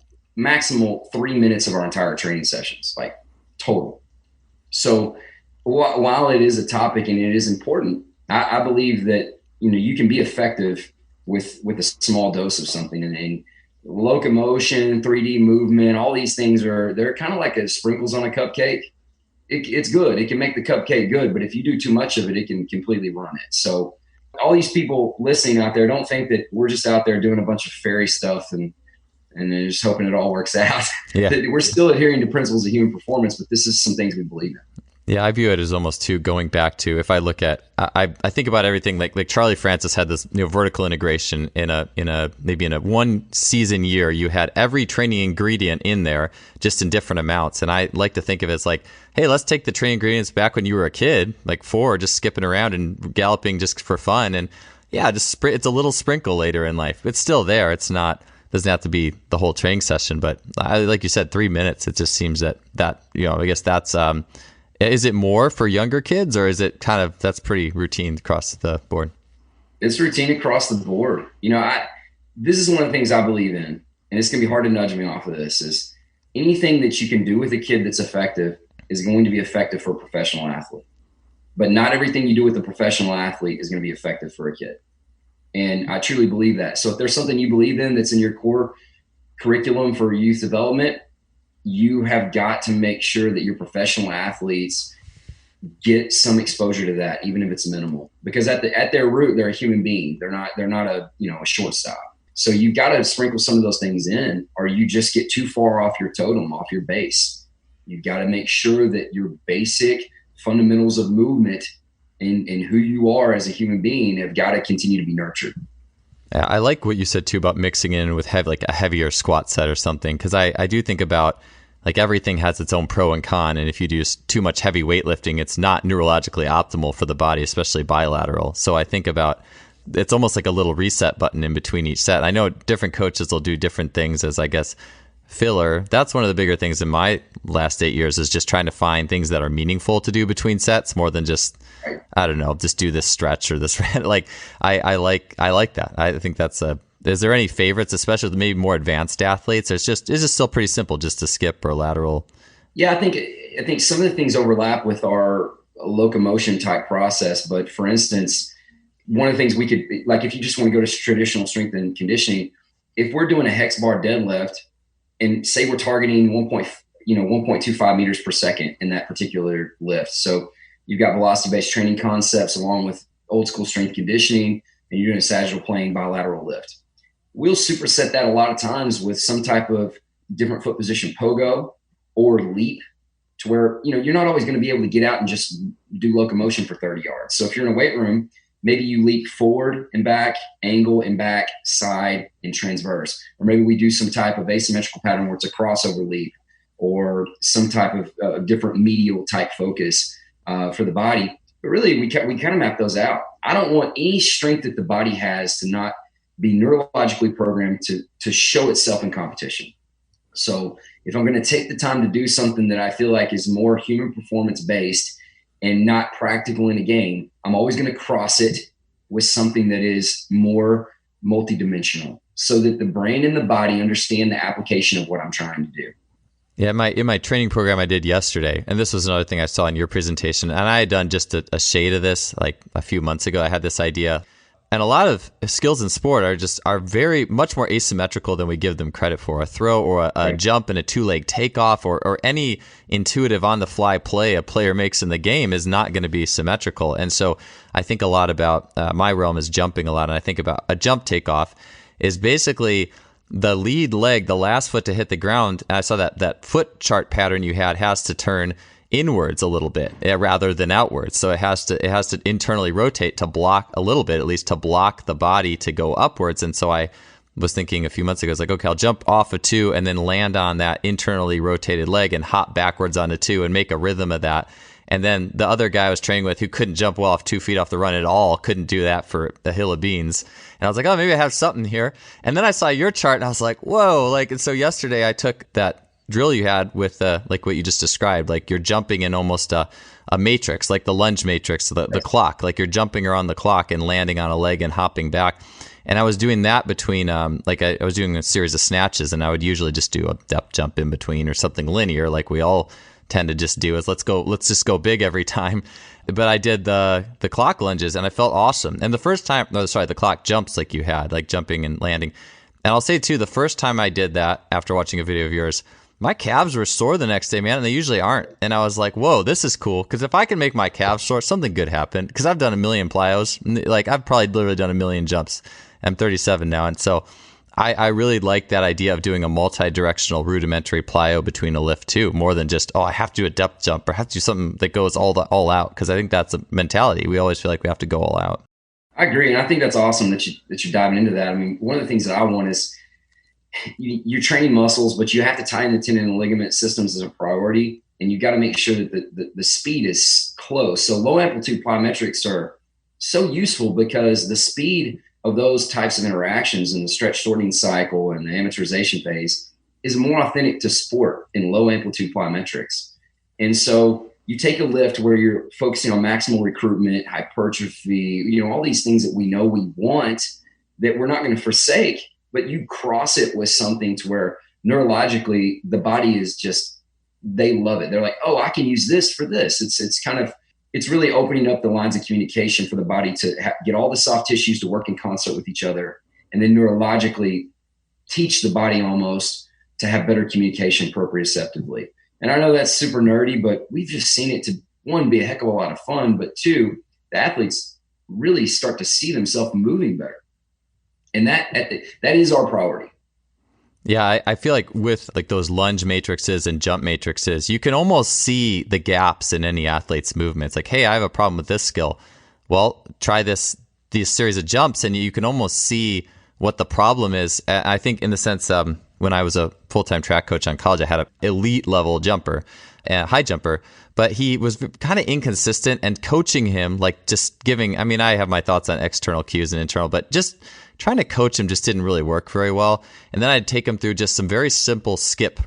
3 minutes of our entire training sessions, like total. So while it is a topic and it is important, I believe that you can be effective with a small dose of something. And locomotion, 3D movement, all these things they're kind of like a sprinkles on a cupcake. It's good. It can make the cupcake good, but if you do too much of it, it can completely ruin it. So all these people listening out there, don't think that we're just out there doing a bunch of fairy stuff and they're just hoping it all works out. Yeah. We're still adhering to principles of human performance, but this is some things we believe in. Yeah, I view it as almost too going back to, if I look at, I think about everything like Charlie Francis had this vertical integration in a one season year. You had every training ingredient in there, just in different amounts. And I like to think of it as like, hey, let's take the training ingredients back when you were a kid, like 4, just skipping around and galloping just for fun. And yeah, it's a little sprinkle later in life. It's still there. It's not, doesn't have to be the whole training session, but like you said, 3 minutes. It just seems that I guess that's. Is it more for younger kids, or is it kind of, that's pretty routine across the board? It's routine across the board. This is one of the things I believe in, and it's going to be hard to nudge me off of this, is anything that you can do with a kid that's effective is going to be effective for a professional athlete. But not everything you do with a professional athlete is going to be effective for a kid. And I truly believe that. So if there's something you believe in that's in your core curriculum for youth development, you have got to make sure that your professional athletes get some exposure to that, even if it's minimal, because at their root, they're a human being. They're not a shortstop. So you've got to sprinkle some of those things in, or you just get too far off your totem, off your base. You've got to make sure that your basic fundamentals of movement and who you are as a human being have got to continue to be nurtured. I like what you said too about mixing in with like a heavier squat set or something, because I do think about like everything has its own pro and con, and if you do too much heavy weightlifting, it's not neurologically optimal for the body, especially bilateral. So I think about it's almost like a little reset button in between each set. I know different coaches will do different things as, I guess, filler. That's one of the bigger things in my last 8 years, is just trying to find things that are meaningful to do between sets more than just, I don't know, just do this stretch or this. Like I like that. I think that's a. Is there any favorites, especially with maybe more advanced athletes? It's just still pretty simple just to skip or lateral. Yeah, I think some of the things overlap with our locomotion type process. But for instance, one of the things we could, like, if you just want to go to traditional strength and conditioning, if we're doing a hex bar deadlift and say we're targeting 1.25 meters per second in that particular lift. So you've got velocity-based training concepts along with old school strength conditioning, and you're doing a sagittal plane bilateral lift. We'll superset that a lot of times with some type of different foot position pogo or leap, to where, you're not always going to be able to get out and just do locomotion for 30 yards. So if you're in a weight room, maybe you leap forward and back, angle and back, side and transverse. Or maybe we do some type of asymmetrical pattern where it's a crossover leap, or some type of different medial type focus for the body. But really, we kind of map those out. I don't want any strength that the body has to not be neurologically programmed to show itself in competition. So if I'm going to take the time to do something that I feel like is more human performance based and not practical in a game, I'm always going to cross it with something that is more multidimensional, so that the brain and the body understand the application of what I'm trying to do. Yeah, in my training program I did yesterday, and this was another thing I saw in your presentation, and I had done just a shade of this like a few months ago. I had this idea. And a lot of skills in sport are very much more asymmetrical than we give them credit for. A throw or a jump and a two-leg takeoff or any intuitive on-the-fly play a player makes in the game is not going to be symmetrical. And so I think a lot about my realm is jumping a lot, and I think about a jump takeoff is basically the lead leg, the last foot to hit the ground. I saw that foot chart pattern you had has to turn inwards a little bit rather than outwards. So it has to internally rotate to block a little bit, at least to block the body to go upwards. And so I was thinking a few months ago, I was like, okay, I'll jump off of two and then land on that internally rotated leg and hop backwards onto two and make a rhythm of that. And then the other guy I was training with, who couldn't jump well off 2 feet off the run at all, couldn't do that for a hill of beans. And I was like, oh, maybe I have something here. And then I saw your chart and I was like, whoa. And so yesterday I took that drill you had with like what you just described, like you're jumping in almost a matrix, like the lunge matrix, the clock, like you're jumping around the clock and landing on a leg and hopping back. And I was doing that between I was doing a series of snatches, and I would usually just do a depth jump in between or something linear, like we all tend to just do, is let's just go big every time. But I did the clock lunges and I felt awesome. And the first time, the clock jumps like you had, like jumping and landing. And I'll say too, the first time I did that after watching a video of yours, my calves were sore the next day, man, and they usually aren't. And I was like, whoa, this is cool. Because if I can make my calves sore, something good happened. Because I've done 1 million plyos. Like, I've probably literally done 1 million jumps. I'm 37 now. And so I really like that idea of doing a multi-directional rudimentary plyo between a lift too, more than just, I have to do a depth jump or have to do something that goes all out. Because I think that's a mentality. We always feel like we have to go all out. I agree. And I think that's awesome that you're diving into that. I mean, one of the things that I want is, you're training muscles, but you have to tie in the tendon and ligament systems as a priority. And you got to make sure that the speed is close. So low amplitude plyometrics are so useful because the speed of those types of interactions in the stretch shortening cycle and the amortization phase is more authentic to sport in low amplitude plyometrics. And so you take a lift where you're focusing on maximal recruitment, hypertrophy, all these things that we know we want that we're not going to forsake, but you cross it with something to where neurologically the body is just, they love it. They're like, oh, I can use this for this. It's really opening up the lines of communication for the body to get all the soft tissues to work in concert with each other. And then neurologically teach the body almost to have better communication proprioceptively. And I know that's super nerdy, but we've just seen it to, one, be a heck of a lot of fun, but two, the athletes really start to see themselves moving better. And that is our priority. Yeah, I feel like with like those lunge matrices and jump matrices, you can almost see the gaps in any athlete's movement. It's like, hey, I have a problem with this skill. Well, try these series of jumps, and you can almost see what the problem is. I think in the sense, when I was a full-time track coach on college, I had an elite level jumper, high jumper, but he was kind of inconsistent, and coaching him, like just giving, I mean, I have my thoughts on external cues and internal, but just trying to coach him just didn't really work very well. And then I'd take him through just some very simple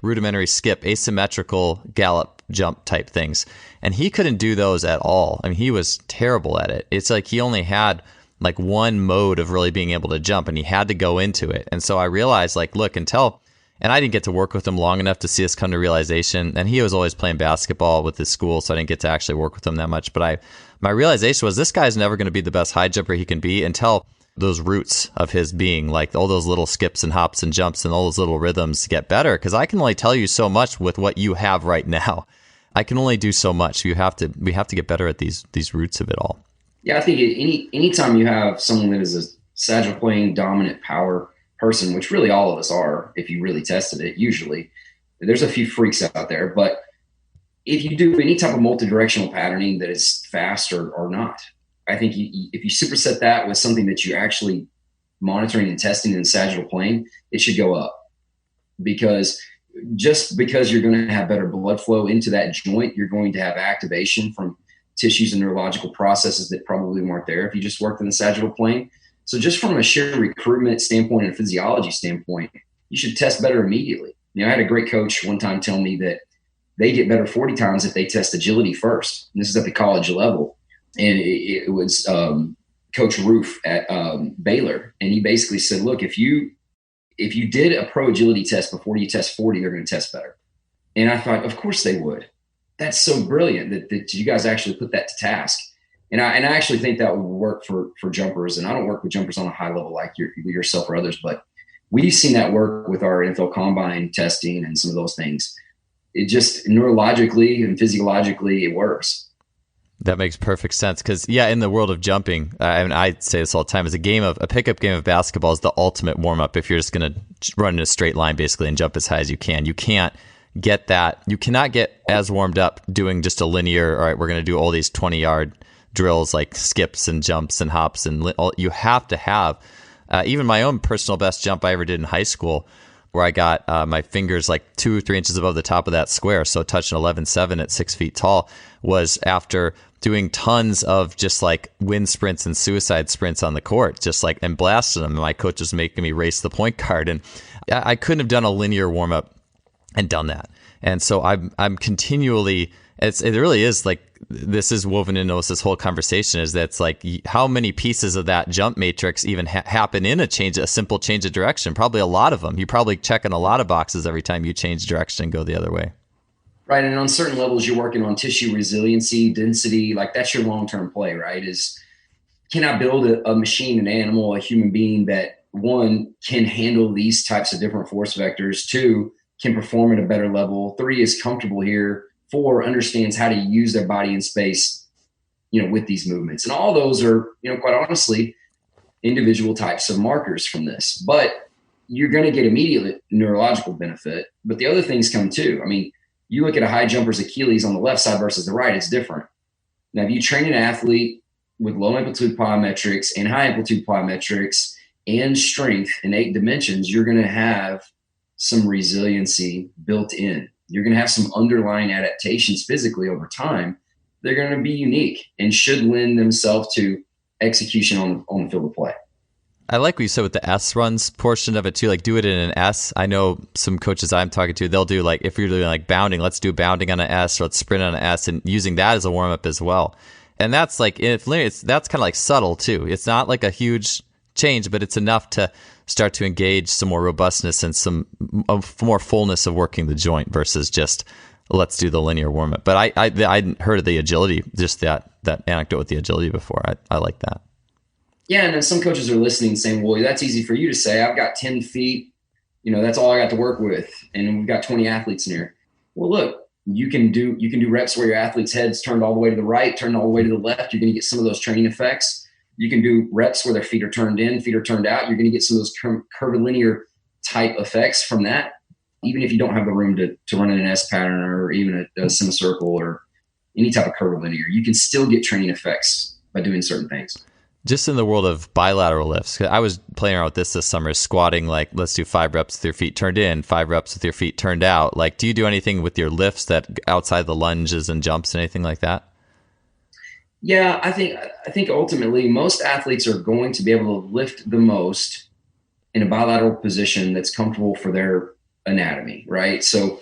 rudimentary skip, asymmetrical gallop jump type things. And he couldn't do those at all. I mean, he was terrible at it. It's like he only had like one mode of really being able to jump, and he had to go into it. And so I realized, like, look, and I didn't get to work with him long enough to see us come to realization. And he was always playing basketball with his school, so I didn't get to actually work with him that much. But my realization was this guy's never going to be the best high jumper he can be until those roots of his being, like all those little skips and hops and jumps and all those little rhythms, get better. Because I can only tell you so much with what you have right now. I can only do so much. We have to get better at these roots of it all. Yeah, I think anytime you have someone that is a sagittal plane dominant power person, which really all of us are, if you really tested it, usually there's a few freaks out there, but if you do any type of multi-directional patterning that is fast or not, I think if you superset that with something that you're actually monitoring and testing in the sagittal plane, it should go up. Because just because you're going to have better blood flow into that joint, you're going to have activation from tissues and neurological processes that probably weren't there if you just worked in the sagittal plane. So just from a sheer recruitment standpoint and physiology standpoint, you should test better immediately. I had a great coach one time tell me that they get better 40 times if they test agility first. And this is at the college level. And it was Coach Roof at Baylor. And he basically said, look, if you did a pro agility test before you test 40, they're going to test better. And I thought, of course they would. That's so brilliant that you guys actually put that to task. And I actually think that would work for jumpers. And I don't work with jumpers on a high level like yourself or others, but we've seen that work with our NFL combine testing and some of those things. It just neurologically and physiologically, it works. That makes perfect sense. Because, yeah, in the world of jumping, I say this all the time, is a pickup game of basketball is the ultimate warm-up if you're just going to run in a straight line, basically, and jump as high as you can. You can't get that. You cannot get as warmed up doing just a linear, all right, we're going to do all these 20-yard drills like skips and jumps and hops. And you have to have, even my own personal best jump I ever did in high school, where I got my fingers like 2 or 3 inches above the top of that square, so touching 11.7 at 6 feet tall, was after doing tons of just like wind sprints and suicide sprints on the court, just like, and blasting them. And my coach was making me race the point guard, and I couldn't have done a linear warm up and done that. And so I'm continually, it really is like, this is woven into this whole conversation, is that it's like how many pieces of that jump matrix even happen in a simple change of direction. Probably a lot of them. You're probably checking a lot of boxes every time you change direction and go the other way. Right. And on certain levels, you're working on tissue resiliency, density, like that's your long-term play, right? Is can I build a machine, an animal, a human being that, one, can handle these types of different force vectors, 2, can perform at a better level, 3, is comfortable here, 4, understands how to use their body in space, with these movements. And all those are, quite honestly, individual types of markers from this. But you're going to get immediate neurological benefit. But the other things come too. I mean, you look at a high jumper's Achilles on the left side versus the right, it's different. Now, if you train an athlete with low amplitude plyometrics and high amplitude plyometrics and strength in 8 dimensions, you're going to have some resiliency built in. You're going to have some underlying adaptations physically over time. They're going to be unique and should lend themselves to execution on the field of play. I like what you said with the S runs portion of it too. Like, do it in an S. I know some coaches I'm talking to, they'll do like, if you're doing like bounding, let's do bounding on an S, or let's sprint on an S, and using that as a warm up as well. And that's like, that's kind of like subtle too. It's not like a huge change, but it's enough to start to engage some more robustness and some more fullness of working the joint versus just let's do the linear warm up. But I heard of the agility, just that anecdote with the agility before. I like that. Yeah, and then some coaches are listening saying, well, that's easy for you to say. I've got 10 feet, that's all I got to work with, and we've got 20 athletes in here. Well, look, you can do reps where your athlete's head's turned all the way to the right, turned all the way to the left. You're going to get some of those training effects. You can do reps where their feet are turned in, feet are turned out. You're going to get some of those curvilinear type effects from that, even if you don't have the room to run in an S pattern or even a semicircle or any type of curvilinear. You can still get training effects by doing certain things. Just in the world of bilateral lifts, I was playing around with this summer, squatting, like, let's do 5 reps with your feet turned in, 5 reps with your feet turned out. Like, do you do anything with your lifts that outside the lunges and jumps and anything like that? Yeah, I think ultimately most athletes are going to be able to lift the most in a bilateral position that's comfortable for their anatomy, right? So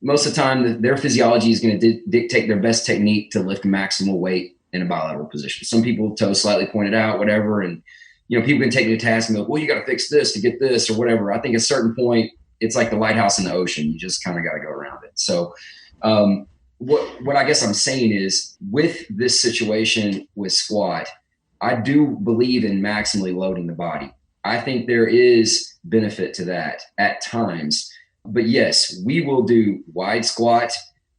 most of the time, their physiology is going to dictate their best technique to lift maximal weight in a bilateral position. Some people toes slightly pointed out, whatever, and people can take me to task and be like, well, you got to fix this to get this or whatever. I think at a certain point, it's like the lighthouse in the ocean. You just kind of got to go around it. So what I guess I'm saying is, with this situation with squat, I do believe in maximally loading the body. I think there is benefit to that at times. But yes, we will do wide squat.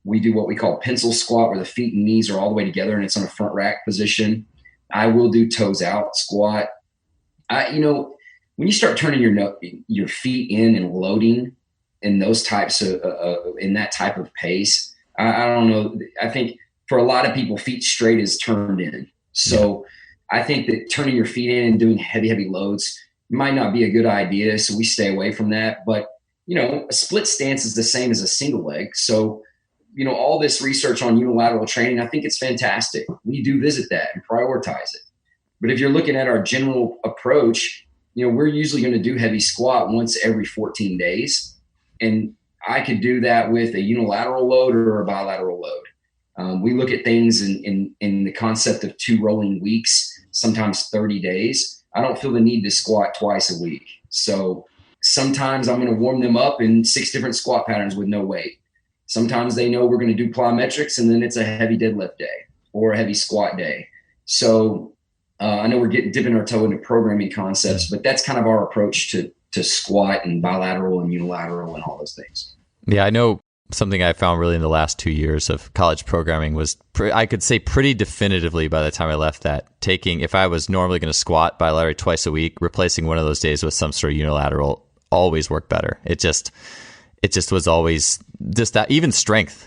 We do what we call pencil squat, where the feet and knees are all the way together and it's on a front rack position. I will do toes out squat. When you start turning your feet in and loading in those types of in that type of pace, I don't know. I think for a lot of people, feet straight is turned in. So I think that turning your feet in and doing heavy loads might not be a good idea. So we stay away from that. But a split stance is the same as a single leg. So all this research on unilateral training, I think it's fantastic. We do visit that and prioritize it. But if you're looking at our general approach, we're usually going to do heavy squat once every 14 days. And I could do that with a unilateral load or a bilateral load. We look at things in the concept of 2 rolling weeks, sometimes 30 days. I don't feel the need to squat twice a week. So sometimes I'm going to warm them up in 6 different squat patterns with no weight. Sometimes they know we're going to do plyometrics, and then it's a heavy deadlift day or a heavy squat day. So I know we're dipping our toe into programming concepts, but that's kind of our approach to squat and bilateral and unilateral and all those things. Yeah, I know something I found really in the last 2 years of college programming was, I could say pretty definitively by the time I left, that if I was normally going to squat bilaterally twice a week, replacing one of those days with some sort of unilateral always worked better. It just was always just that. Even strength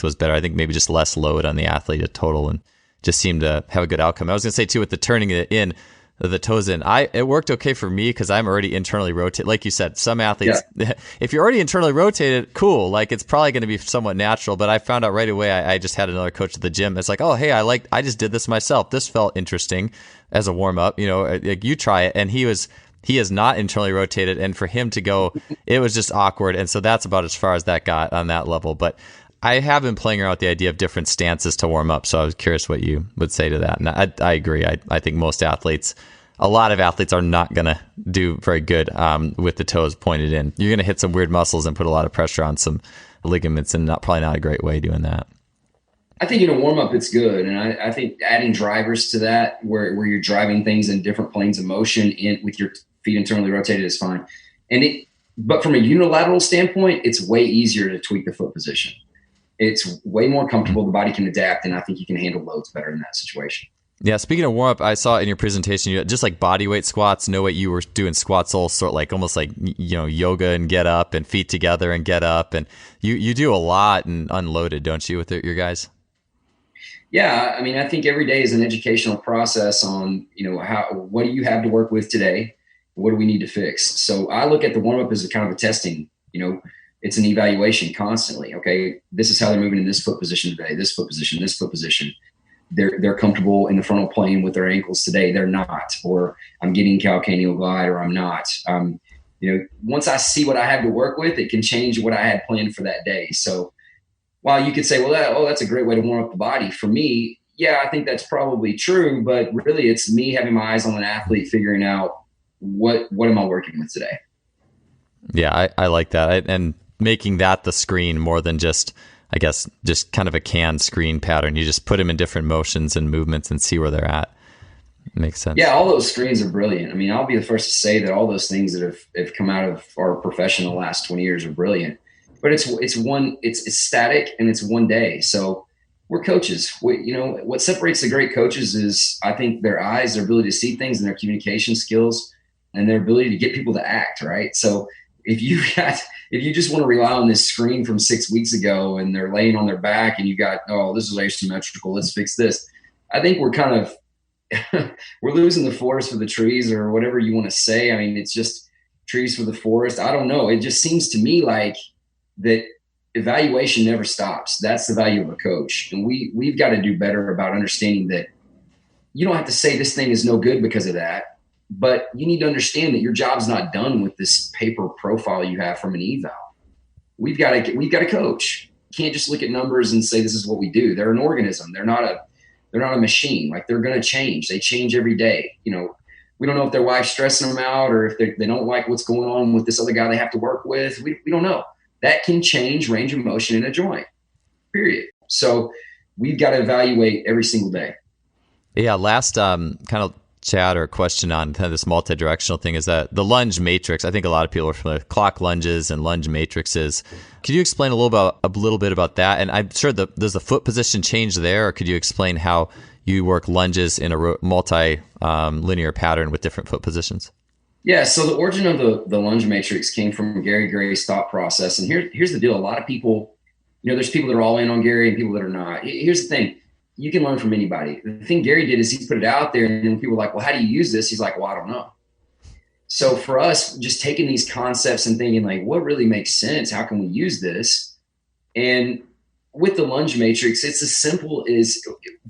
was better. I think maybe just less load on the athlete at total, and just seemed to have a good outcome. I was going to say too, with the turning it in, the toes in, it worked okay for me because I'm already internally rotated. Like you said, some athletes, if you're already internally rotated, cool. Like, it's probably going to be somewhat natural. But I found out right away. I just had another coach at the gym. It's like, oh, hey, I just did this myself. This felt interesting as a warm up. Like, you try it, and he is not internally rotated, and for him to go, it was just awkward. And so that's about as far as that got on that level. But I have been playing around with the idea of different stances to warm up. So I was curious what you would say to that. And I agree. I think a lot of athletes are not going to do very good with the toes pointed in. You're going to hit some weird muscles and put a lot of pressure on some ligaments, and probably not a great way doing that. I think in a warm up, it's good. And I think adding drivers to that, where you're driving things in different planes of motion with your feet internally rotated, is fine. But from a unilateral standpoint, it's way easier to tweak the foot position. It's way more comfortable. The body can adapt, and I think you can handle loads better in that situation. Yeah, speaking of warm up, I saw in your presentation, you just like body weight squats, no weight, you were doing squats all sort like almost like, yoga and get up and feet together and get up. And you do a lot and unloaded, don't you, with your guys? Yeah, I mean, I think every day is an educational process on, what do you have to work with today? What do we need to fix? So I look at the warm up as a kind of a testing, it's an evaluation constantly. Okay, this is how they're moving in this foot position today, this foot position, this foot position. They're comfortable in the frontal plane with their ankles today. They're not, or I'm getting calcaneal glide, or I'm not. Once I see what I have to work with, it can change what I had planned for that day. So while you could say, well, that's a great way to warm up the body. For me, yeah, I think that's probably true, but really it's me having my eyes on an athlete, figuring out what am I working with today. Yeah, I like that. And making that the screen more than just kind of a canned screen pattern. You just put them in different motions and movements and see where they're at. Makes sense. Yeah, all those screens are brilliant. I mean, I'll be the first to say that all those things that have come out of our profession the last 20 years are brilliant. But it's static, and it's one day. So we're coaches. What separates the great coaches is, I think, their eyes, their ability to see things, and their communication skills, and their ability to get people to act, right? So if you just want to rely on this screen from 6 weeks ago and they're laying on their back and you got, oh, this is asymmetrical, let's fix this. I think we're kind of we're losing the forest for the trees, or whatever you want to say. I mean, it's just trees for the forest. I don't know. It just seems to me like that evaluation never stops. That's the value of a coach. And we've got to do better about understanding that you don't have to say this thing is no good because of that, but you need to understand that your job's not done with this paper profile you have from an eval. We've got to coach. You can't just look at numbers and say this is what we do. They're an organism. They're not a machine. Like, they're going to change. They change every day. We don't know if their wife's stressing them out, or if they don't like what's going on with this other guy they have to work with. We don't know. That can change range of motion in a joint, period. So we've got to evaluate every single day. Yeah, last kind of chat or question on kind of this multi-directional thing is that the lunge matrix. I think a lot of people are familiar with clock lunges and lunge matrices. Could you explain a little bit about that? And I'm sure does the foot position change there, or could you explain how you work lunges in a multi-linear pattern with different foot positions? Yeah, so the origin of the lunge matrix came from Gary Gray's thought process. And here's the deal. A lot of people, there's people that are all in on Gary and people that are not. Here's the thing. You can learn from anybody. The thing Gary did is he put it out there, and then people were like, well, how do you use this? He's like, well, I don't know. So for us, just taking these concepts and thinking, like, what really makes sense? How can we use this? And with the lunge matrix, it's as simple as,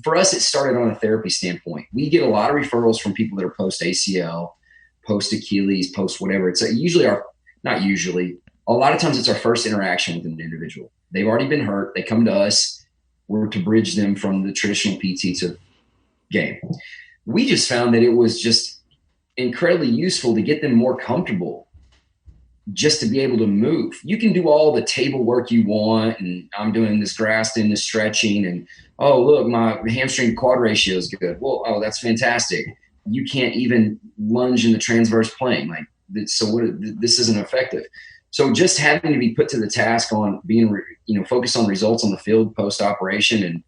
for us, it started on a therapy standpoint. We get a lot of referrals from people that are post ACL, post Achilles, post whatever. It's usually not usually, a lot of times it's our first interaction with an individual. They've already been hurt. They come to us. We're to bridge them from the traditional PT to game. We just found that it was just incredibly useful to get them more comfortable just to be able to move. You can do all the table work you want, and I'm doing this Graston, this stretching, and, oh, look, my hamstring quad ratio is good. Well, oh, that's fantastic. You can't even lunge in the transverse plane. This isn't effective. So just having to be put to the task on being, focused on results on the field post-operation and,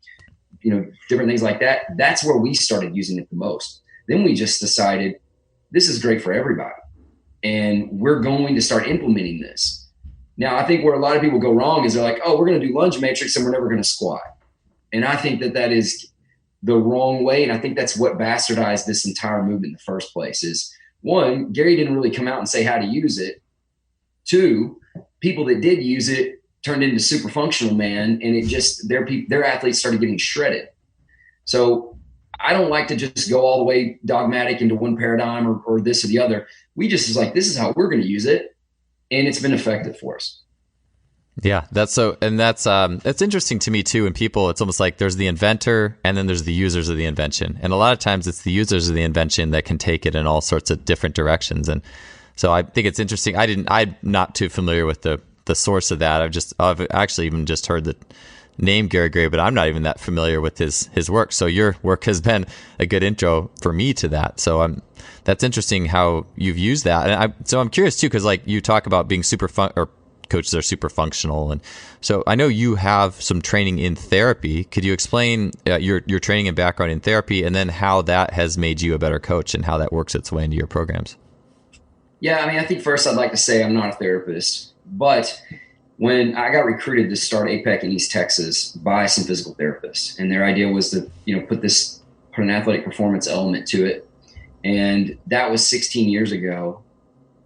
different things like that, that's where we started using it the most. Then we just decided this is great for everybody, and we're going to start implementing this. Now, I think where a lot of people go wrong is they're like, oh, we're going to do lunge matrix and we're never going to squat. And I think that is the wrong way. And I think that's what bastardized this entire movement in the first place is, one, Gary didn't really come out and say how to use it. Two, people that did use it turned into super functional man, and it just their athletes started getting shredded. So I don't like to just go all the way dogmatic into one paradigm or this or the other. We just is like, this is how we're going to use it, and it's been effective for us. Yeah, that's interesting to me too. And people, it's almost like there's the inventor and then there's the users of the invention, and a lot of times it's the users of the invention that can take it in all sorts of different directions. And so I think it's interesting. I'm not too familiar with the source of that. I've actually even just heard the name Gary Gray, but I'm not even that familiar with his work. So your work has been a good intro for me to that. So that's interesting how you've used that. And I'm curious too, because like you talk about being or coaches are super functional, and so I know you have some training in therapy. Could you explain your training and background in therapy, and then how that has made you a better coach and how that works its way into your programs? Yeah, I think first I'd like to say I'm not a therapist, but when I got recruited to start APEC in East Texas by some physical therapists, and their idea was to, put an athletic performance element to it. And that was 16 years ago.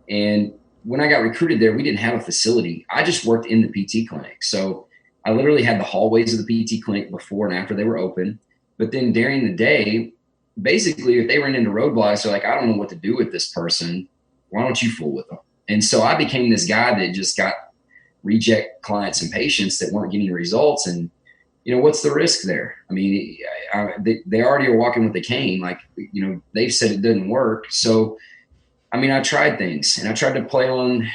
And when I got recruited there, we didn't have a facility. I just worked in the PT clinic. So I literally had the hallways of the PT clinic before and after they were open. But then during the day, basically, if they ran into roadblocks, they're like, I don't know what to do with this person. Why don't you fool with them? And so I became this guy that just got reject clients and patients that weren't getting results. And, what's the risk there? They already are walking with a cane. Like, they've said it doesn't work. So, I tried things, and I tried to play on,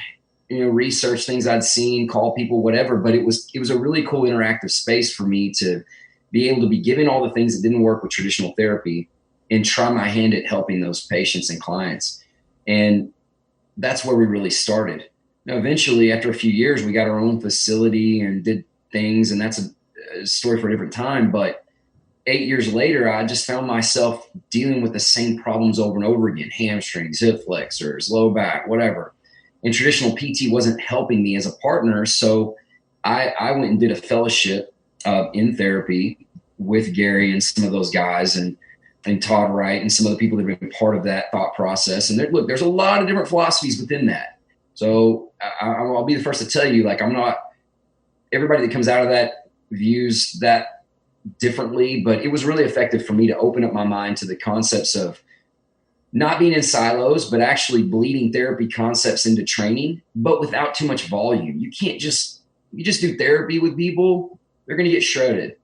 research things I'd seen, call people, whatever. But it was a really cool interactive space for me to be able to be given all the things that didn't work with traditional therapy and try my hand at helping those patients and clients. And that's where we really started. Now, eventually, after a few years, we got our own facility and did things, and that's a story for a different time. But 8 years later, I just found myself dealing with the same problems over and over again: hamstrings, hip flexors, low back, whatever. And traditional PT wasn't helping me as a partner. So I went and did a fellowship in therapy with Gary and some of those guys, and and Todd Wright and some of the people that have been part of that thought process. And look, there's a lot of different philosophies within that. So I'll be the first to tell you, like, I'm not, everybody that comes out of that views that differently, but it was really effective for me to open up my mind to the concepts of not being in silos, but actually bleeding therapy concepts into training, but without too much volume. You just do therapy with people, they're going to get shredded.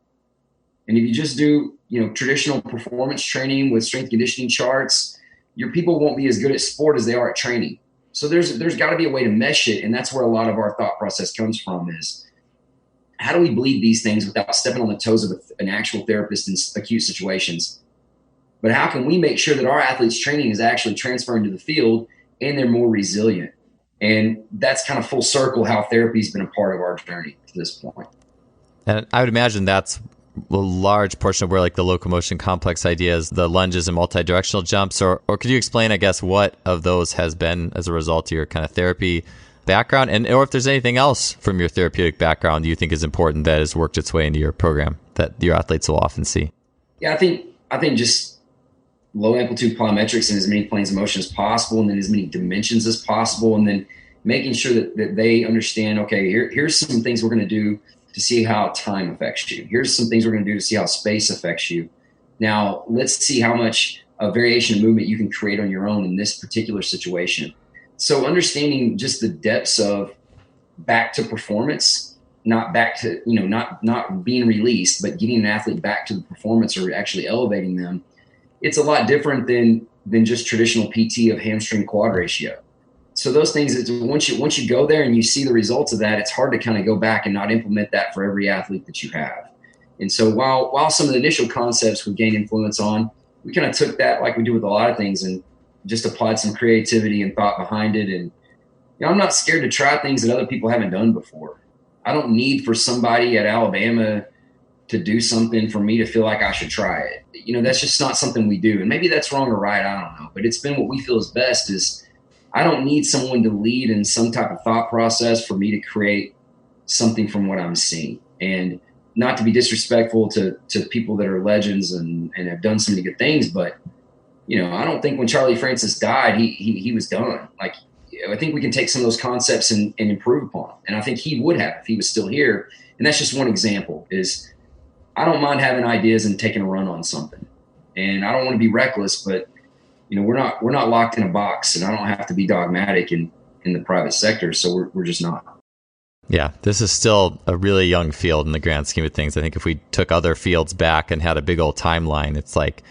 And if you just do, traditional performance training with strength conditioning charts, your people won't be as good at sport as they are at training. So there's got to be a way to mesh it. And that's where a lot of our thought process comes from, is how do we bleed these things without stepping on the toes of an actual therapist in acute situations? But how can we make sure that our athletes' training is actually transferring to the field and they're more resilient? And that's kind of full circle how therapy's been a part of our journey to this point. And I would imagine that's a large portion of where, like, the locomotion complex ideas, the lunges and multi-directional jumps, or could you explain, I guess, what of those has been as a result of your kind of therapy background, or if there's anything else from your therapeutic background you think is important that has worked its way into your program that your athletes will often see? Yeah, I think just low amplitude plyometrics and as many planes of motion as possible, and then as many dimensions as possible, and then making sure that they understand, okay, here's some things we're going to do to see how time affects you. Here's some things we're going to do to see how space affects you. Now, let's see how much variation of movement you can create on your own in this particular situation. So understanding just the depths of back to performance, not back to, not being released, but getting an athlete back to the performance or actually elevating them. It's a lot different than just traditional PT of hamstring quad ratio. So those things, once you go there and you see the results of that, it's hard to kind of go back and not implement that for every athlete that you have. And so while some of the initial concepts we gained influence on, we kind of took that, like we do with a lot of things, and just applied some creativity and thought behind it. And I'm not scared to try things that other people haven't done before. I don't need for somebody at Alabama to do something for me to feel like I should try it. That's just not something we do. And maybe that's wrong or right, I don't know. But it's been what we feel is best. Is I don't need someone to lead in some type of thought process for me to create something from what I'm seeing. And not to be disrespectful to people that are legends and have done so many good things, but I don't think when Charlie Francis died, he was done. Like, I think we can take some of those concepts and improve upon them. And I think he would have if he was still here. And that's just one example. Is I don't mind having ideas and taking a run on something. And I don't want to be reckless, but we're not locked in a box, and I don't have to be dogmatic in the private sector. So we're just not. Yeah, this is still a really young field in the grand scheme of things. I think if we took other fields back and had a big old timeline, it's like,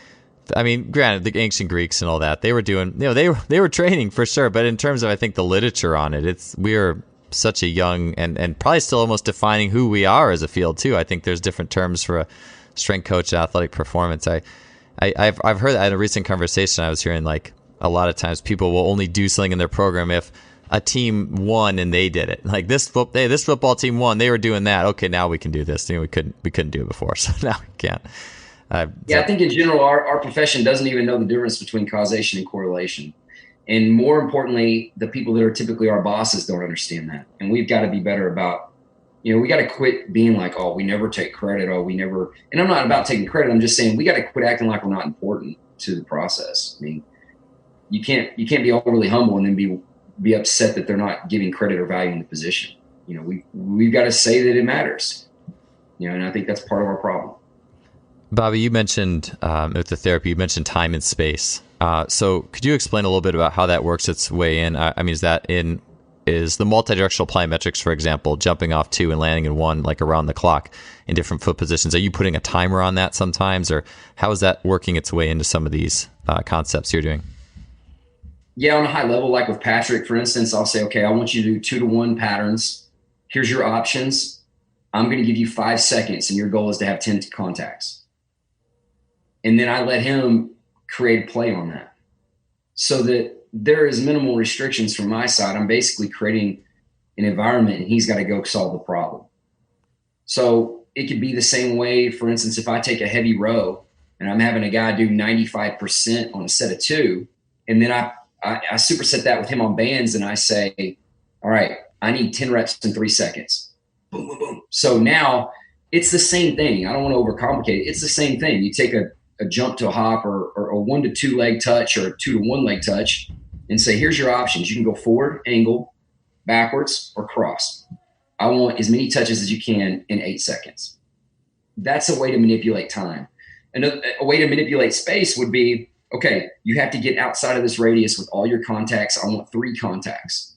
I mean, granted, the ancient Greeks and all that, they were doing, they were training for sure. But in terms of, I think, the literature on it, we are such a young and probably still almost defining who we are as a field too. I think there's different terms for a strength coach and athletic performance. I've heard that in a recent conversation I was hearing, like, a lot of times people will only do something in their program if a team won and they did it. Like, this football team won, they were doing that. Okay, now we can do this. We couldn't do it before, so now we can. I think in general, our profession doesn't even know the difference between causation and correlation. And more importantly, the people that are typically our bosses don't understand that. And we've got to be better about, we got to quit being like, oh, we never take credit. Oh, we never. And I'm not about taking credit. I'm just saying we got to quit acting like we're not important to the process. I mean, you can't be overly humble and then be upset that they're not giving credit or value in the position. We've got to say that it matters. And I think that's part of our problem. Bobby, you mentioned with the therapy, you mentioned time and space. So could you explain a little bit about how that works its way in? I mean, is the multidirectional plyometrics, for example, jumping off 2 and landing in 1, like around the clock in different foot positions? Are you putting a timer on that sometimes, or how is that working its way into some of these concepts you're doing? Yeah, on a high level, like with Patrick, for instance, I'll say, okay, I want you to do 2-to-1 patterns. Here's your options. I'm going to give you 5 seconds, and your goal is to have 10 contacts. And then I let him create a play on that so that there is minimal restrictions from my side. I'm basically creating an environment, and he's got to go solve the problem. So it could be the same way, for instance, if I take a heavy row and I'm having a guy do 95% on a set of 2, and then I superset that with him on bands, and I say, all right, I need 10 reps in 3 seconds. Boom, boom, boom. So now it's the same thing. I don't want to overcomplicate it. It's the same thing. You take a a jump to a hop or a 1 to 2 leg touch or a 2 to 1 leg touch and say, here's your options. You can go forward, angle, backwards, or cross. I want as many touches as you can in 8 seconds. That's a way to manipulate time. And a way to manipulate space would be, okay, you have to get outside of this radius with all your contacts. I want 3 contacts.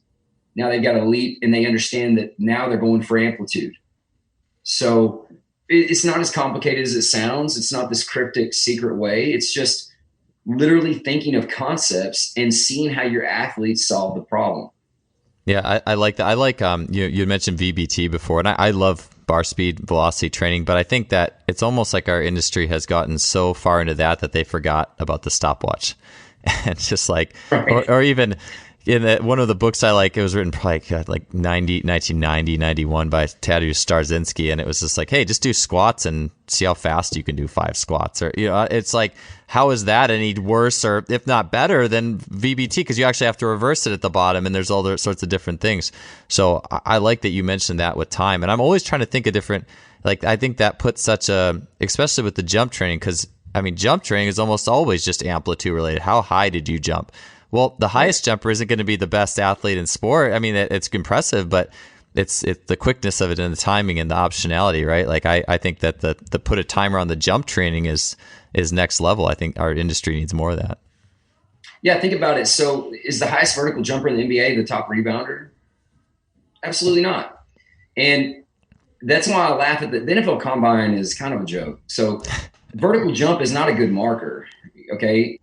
Now they've got to leap, and they understand that now they're going for amplitude. So it's not as complicated as it sounds. It's not this cryptic secret way. It's just literally thinking of concepts and seeing how your athletes solve the problem. Yeah, I like that. I like you mentioned VBT before, and I love bar speed velocity training, but I think that it's almost like our industry has gotten so far into that they forgot about the stopwatch. And just like, right. or even in one of the books I like, it was written probably like 1990, 91 by Tadeusz Starzinski, and it was just like, hey, just do squats and see how fast you can do 5 squats. Or it's like, how is that any worse or if not better than VBT? Because you actually have to reverse it at the bottom, and there's all sorts of different things. So I like that you mentioned that with time, and I'm always trying to think of different. Like I think that puts especially with the jump training, because I mean jump training is almost always just amplitude related. How high did you jump? Well, the highest jumper isn't going to be the best athlete in sport. I mean, it's impressive, but it's the quickness of it and the timing and the optionality, right? Like I think that the put a timer on the jump training is next level. I think our industry needs more of that. Yeah, think about it. So is the highest vertical jumper in the NBA the top rebounder? Absolutely not. And that's why I laugh at the NFL Combine is kind of a joke. So vertical jump is not a good marker, okay?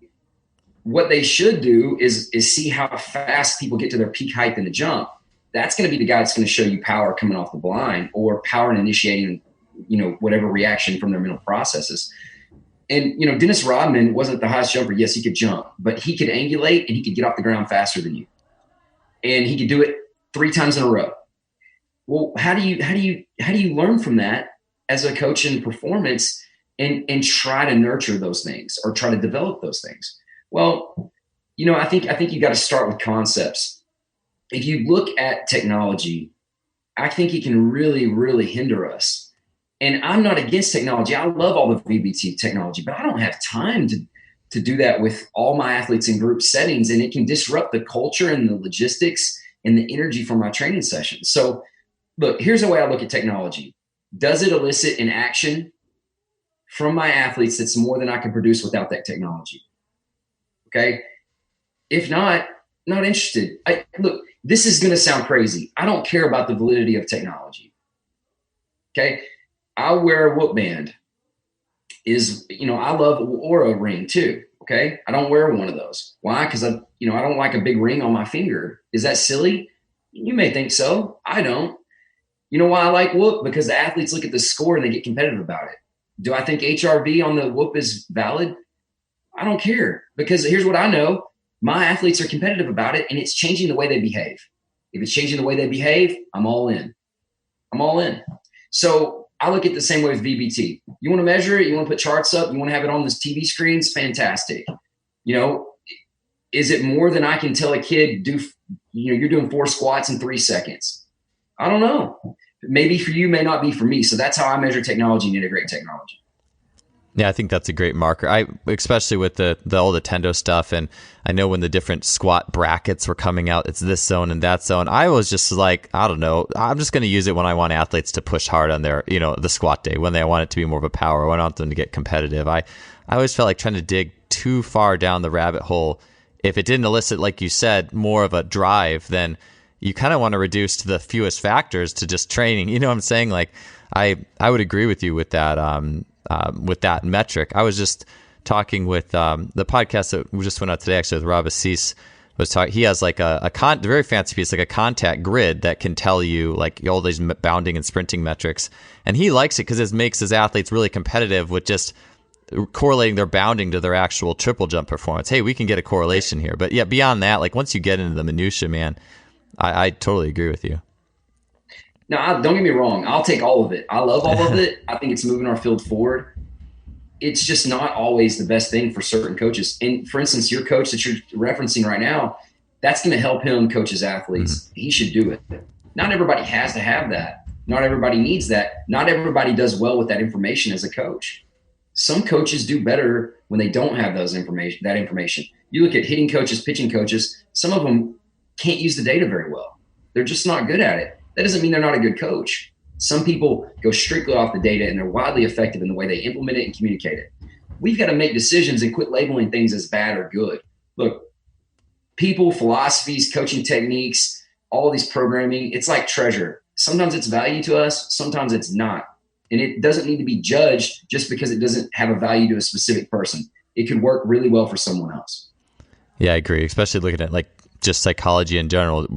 What they should do is see how fast people get to their peak height in the jump. That's going to be the guy that's going to show you power coming off the blind or power and initiating, whatever reaction from their mental processes. And, Dennis Rodman wasn't the highest jumper. Yes, he could jump, but he could angulate and he could get off the ground faster than you. And he could do it 3 times in a row. Well, how do you learn from that as a coach in performance and try to nurture those things or try to develop those things? Well, I think you got to start with concepts. If you look at technology, I think it can really, really hinder us. And I'm not against technology. I love all the VBT technology, but I don't have time to do that with all my athletes in group settings. And it can disrupt the culture and the logistics and the energy from my training sessions. So look, here's the way I look at technology. Does it elicit an action from my athletes that's more than I can produce without that technology? Okay. If not interested. Look, this is going to sound crazy. I don't care about the validity of technology. Okay. I wear a Whoop band. I love Aura ring too. Okay. I don't wear one of those. Why? Because I don't like a big ring on my finger. Is that silly? You may think so. I don't. You know why I like Whoop? Because the athletes look at the score and they get competitive about it. Do I think HRV on the Whoop is valid? I don't care, because here's what I know. My athletes are competitive about it, and it's changing the way they behave. If it's changing the way they behave, I'm all in. So I look at it the same way with VBT. You want to measure it? You want to put charts up? You want to have it on this TV screens? Fantastic. Is it more than I can tell a kid do? You're doing 4 squats in 3 seconds. I don't know. Maybe for you, may not be for me. So that's how I measure technology and integrate technology. Yeah, I think that's a great marker. Especially with the old Nintendo stuff, and I know when the different squat brackets were coming out, it's this zone and that zone. I was just like, I don't know. I'm just going to use it when I want athletes to push hard on their, the squat day, when they want it to be more of a power, when I want them to get competitive. I always felt like trying to dig too far down the rabbit hole. If it didn't elicit, like you said, more of a drive, then you kind of want to reduce to the fewest factors to just training. You know what I'm saying? Like, I would agree with you with that. With that metric. I was just talking with the podcast that we just went out today, actually, with Rob Assis. He has like a very fancy piece, like a contact grid that can tell you like all these bounding and sprinting metrics. And he likes it because it makes his athletes really competitive with just correlating their bounding to their actual triple jump performance. Hey, we can get a correlation here. But yeah, beyond that, like once you get into the minutia, man, I totally agree with you. Now, don't get me wrong. I'll take all of it. I love all of it. I think it's moving our field forward. It's just not always the best thing for certain coaches. And for instance, your coach that you're referencing right now, that's going to help him coach his athletes. Mm-hmm. He should do it. Not everybody has to have that. Not everybody needs that. Not everybody does well with that information as a coach. Some coaches do better when they don't have that information. You look at hitting coaches, pitching coaches, some of them can't use the data very well. They're just not good at it. That doesn't mean they're not a good coach. Some people go strictly off the data and they're wildly effective in the way they implement it and communicate it. We've got to make decisions and quit labeling things as bad or good. Look, people, philosophies, coaching techniques, all these programming, it's like treasure. Sometimes it's value to us, sometimes it's not. And it doesn't need to be judged just because it doesn't have a value to a specific person. It could work really well for someone else. Yeah, I agree. Especially looking at like just psychology in general.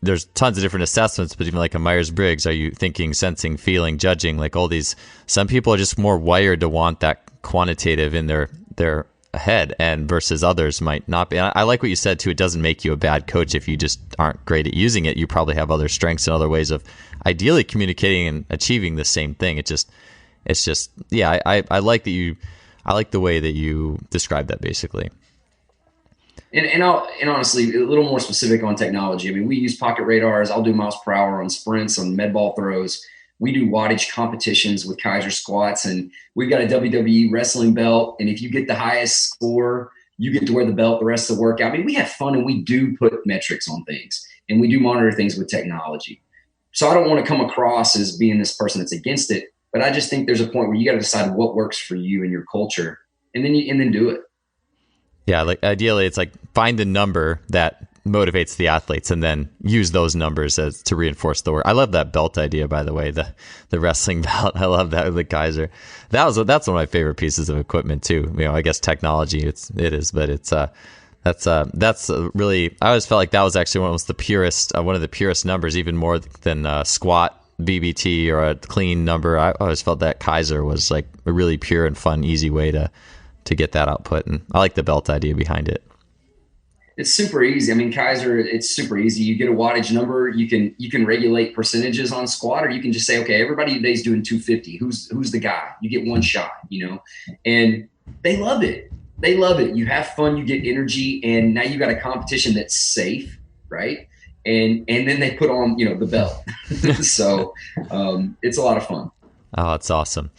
There's tons of different assessments, but even like a Myers-Briggs, are you thinking, sensing, feeling, judging, like all these, some people are just more wired to want that quantitative in their head, and versus others might not be. And I like what you said too. It doesn't make you a bad coach if you just aren't great at using it. You probably have other strengths and other ways of ideally communicating and achieving the same thing. It's just, yeah, I like I like the way that you describe that basically. And honestly, a little more specific on technology. I mean, we use pocket radars. I'll do miles per hour on sprints, on med ball throws. We do wattage competitions with Kaiser squats, and we've got a WWE wrestling belt. And if you get the highest score, you get to wear the belt the rest of the workout. I mean, we have fun and we do put metrics on things, and we do monitor things with technology. So I don't want to come across as being this person that's against it, but I just think there's a point where you got to decide what works for you and your culture, and then do it. Yeah, like ideally it's like find the number that motivates the athletes and then use those numbers as to reinforce the work. I love that belt idea, by the way, the wrestling belt. I love that with the Kaiser. That's one of my favorite pieces of equipment too. You know, I guess technology it is, but it's that's really, I always felt like that was actually one of the purest numbers, even more than squat BBT or a clean number. I always felt that Kaiser was like a really pure and fun, easy way to get that output. And I like the belt idea behind it. It's super easy. I mean, Kaiser, it's super easy. You get a wattage number. You can regulate percentages on squat, or you can just say, okay, everybody today's doing 250. Who's the guy? You get one shot, and they love it. They love it. You have fun, you get energy, and now you've got a competition that's safe, right? And then they put on, the belt. So it's a lot of fun. Oh, it's awesome.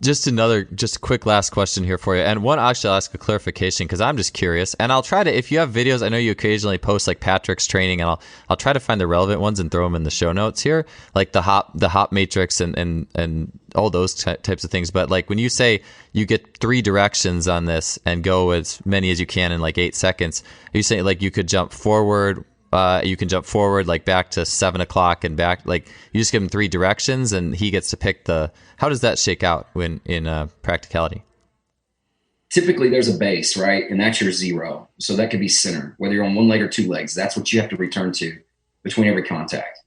Just a quick last question here for you. And one, actually, I'll ask a clarification because I'm just curious. And I'll try to, if you have videos, I know you occasionally post like Patrick's training, and I'll try to find the relevant ones and throw them in the show notes here, like the hop matrix and all those types of things. But like when you say you get 3 directions on this and go as many as you can in like 8 seconds, are you saying like you could jump forward? You can jump forward like back to 7 o'clock and back, like you just give him 3 directions and he gets to pick how does that shake out when in practicality? Typically there's a base, right? And that's your 0. So that could be center, whether you're on one leg or 2 legs, that's what you have to return to between every contact.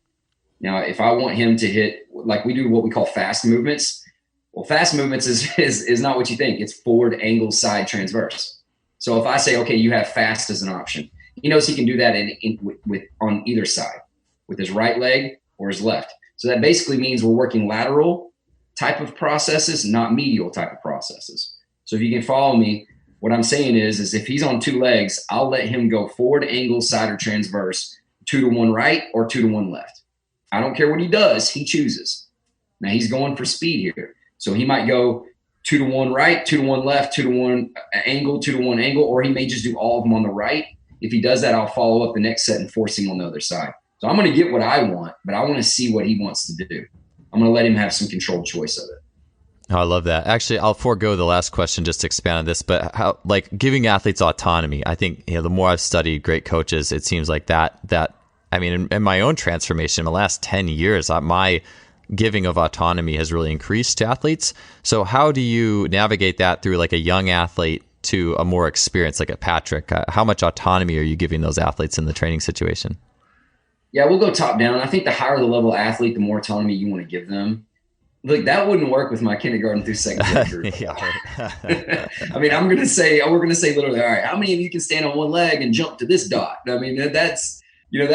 Now, if I want him to hit, like we do what we call fast movements. Well, fast movements is not what you think. It's forward, angle, side, transverse. So if I say, okay, you have fast as an option, he knows he can do that with on either side, with his right leg or his left. So that basically means we're working lateral type of processes, not medial type of processes. So if you can follow me, what I'm saying is if he's on 2 legs, I'll let him go forward, angle, side, or transverse, 2 to 1 right or 2 to 1 left. I don't care what he does, he chooses. Now he's going for speed here. So he might go 2 to 1 right, 2 to 1 left, 2 to 1 angle, 2 to 1 angle, or he may just do all of them on the right. If he does that, I'll follow up the next set and force him on the other side. So I'm going to get what I want, but I want to see what he wants to do. I'm going to let him have some controlled choice of it. Oh, I love that. Actually, I'll forego the last question just to expand on this, but how, like giving athletes autonomy, I think, the more I've studied great coaches, it seems like that, I mean, in my own transformation in the last 10 years, my giving of autonomy has really increased to athletes. So how do you navigate that through like a young athlete to a more experienced, like a Patrick? How much autonomy are you giving those athletes in the training situation? Yeah, we'll go top down. I think the higher the level athlete, the more autonomy you want to give them. Look, that wouldn't work with my kindergarten through second grade group. I mean, we're going to say literally, all right, how many of you can stand on one leg and jump to this dot? I mean, that's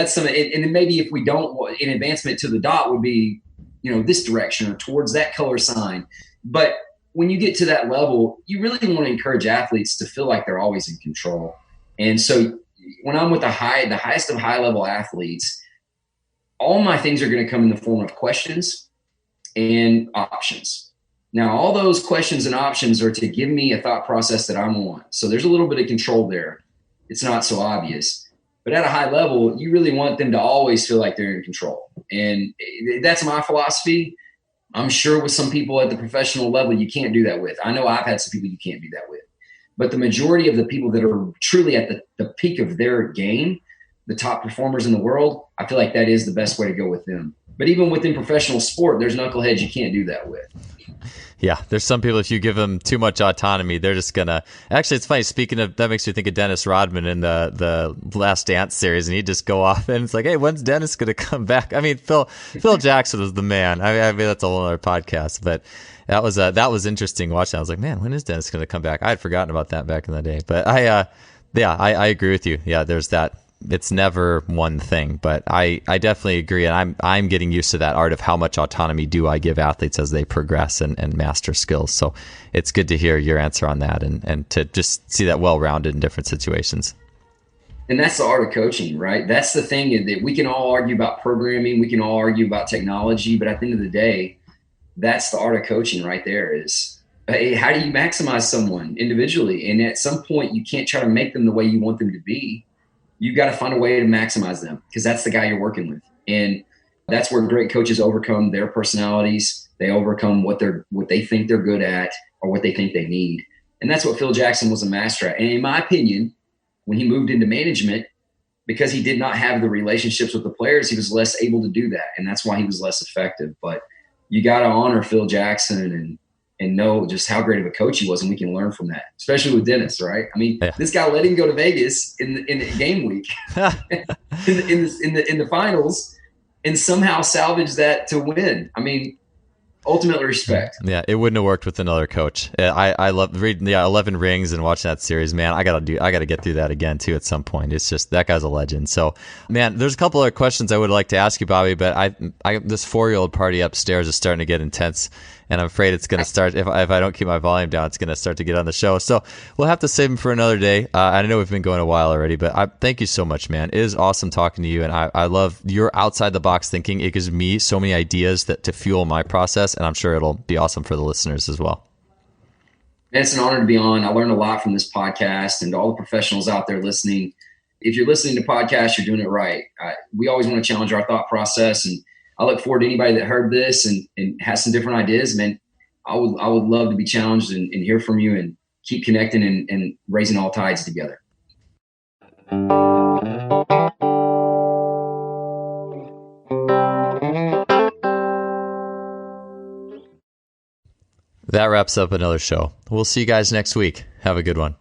some, and then maybe if we don't, an advancement to the dot would be, this direction or towards that color sign. But when you get to that level, you really want to encourage athletes to feel like they're always in control. And so when I'm with the highest of high level athletes, all my things are going to come in the form of questions and options. Now, all those questions and options are to give me a thought process that I want. So there's a little bit of control there. It's not so obvious. But at a high level, you really want them to always feel like they're in control. And that's my philosophy. I'm sure with some people at the professional level, you can't do that with. I know I've had some people you can't do that with. But the majority of the people that are truly at the peak of their game, the top performers in the world, I feel like that is the best way to go with them. But even within professional sport, there's knuckleheads you can't do that with. Yeah, there's some people, if you give them too much autonomy, they're just going to... Actually, it's funny. Speaking of, that makes me think of Dennis Rodman in the Last Dance series, and he'd just go off, and it's like, hey, when's Dennis going to come back? I mean, Phil Jackson was the man. I mean, that's a whole other podcast, but that was interesting watching. I was like, man, when is Dennis going to come back? I had forgotten about that back in the day. But I agree with you. Yeah, there's that. It's never one thing, but I definitely agree, and I'm getting used to that art of how much autonomy do I give athletes as they progress and master skills. So it's good to hear your answer on that, and to just see that well-rounded in different situations. And that's the art of coaching, right? That's the thing, that we can all argue about programming, we can all argue about technology, but at the end of the day, that's the art of coaching right there. Is, hey, how do you maximize someone individually? And at some point, you can't try to make them the way you want them to be. You've got to find a way to maximize them, because that's the guy you're working with. And that's where great coaches overcome their personalities. They overcome what they think they're good at or what they think they need. And that's what Phil Jackson was a master at. And in my opinion, when he moved into management, because he did not have the relationships with the players, he was less able to do that. And that's why he was less effective. But you got to honor Phil Jackson and know just how great of a coach he was, and we can learn from that, especially with Dennis, right? I mean, yeah. This guy let him go to Vegas in the game week, in the finals, and somehow salvage that to win. I mean, ultimate respect. Yeah, it wouldn't have worked with another coach. I love reading 11 Rings and watching that series. Man, I gotta get through that again too at some point. It's just, that guy's a legend. So, man, there's a couple other questions I would like to ask you, Bobby, but this 4-year-old party upstairs is starting to get intense, and I'm afraid it's going to start, if I don't keep my volume down, it's going to start to get on the show. So we'll have to save them for another day. I know we've been going a while already, but thank you so much, man. It is awesome talking to you, and I love your outside-the-box thinking. It gives me so many ideas to fuel my process, and I'm sure it'll be awesome for the listeners as well. It's an honor to be on. I learned a lot from this podcast, and to all the professionals out there listening. If you're listening to podcasts, you're doing it right. We always want to challenge our thought process, and I look forward to anybody that heard this and has some different ideas. Man, I would love to be challenged and hear from you, and keep connecting and raising all tides together. That wraps up another show. We'll see you guys next week. Have a good one.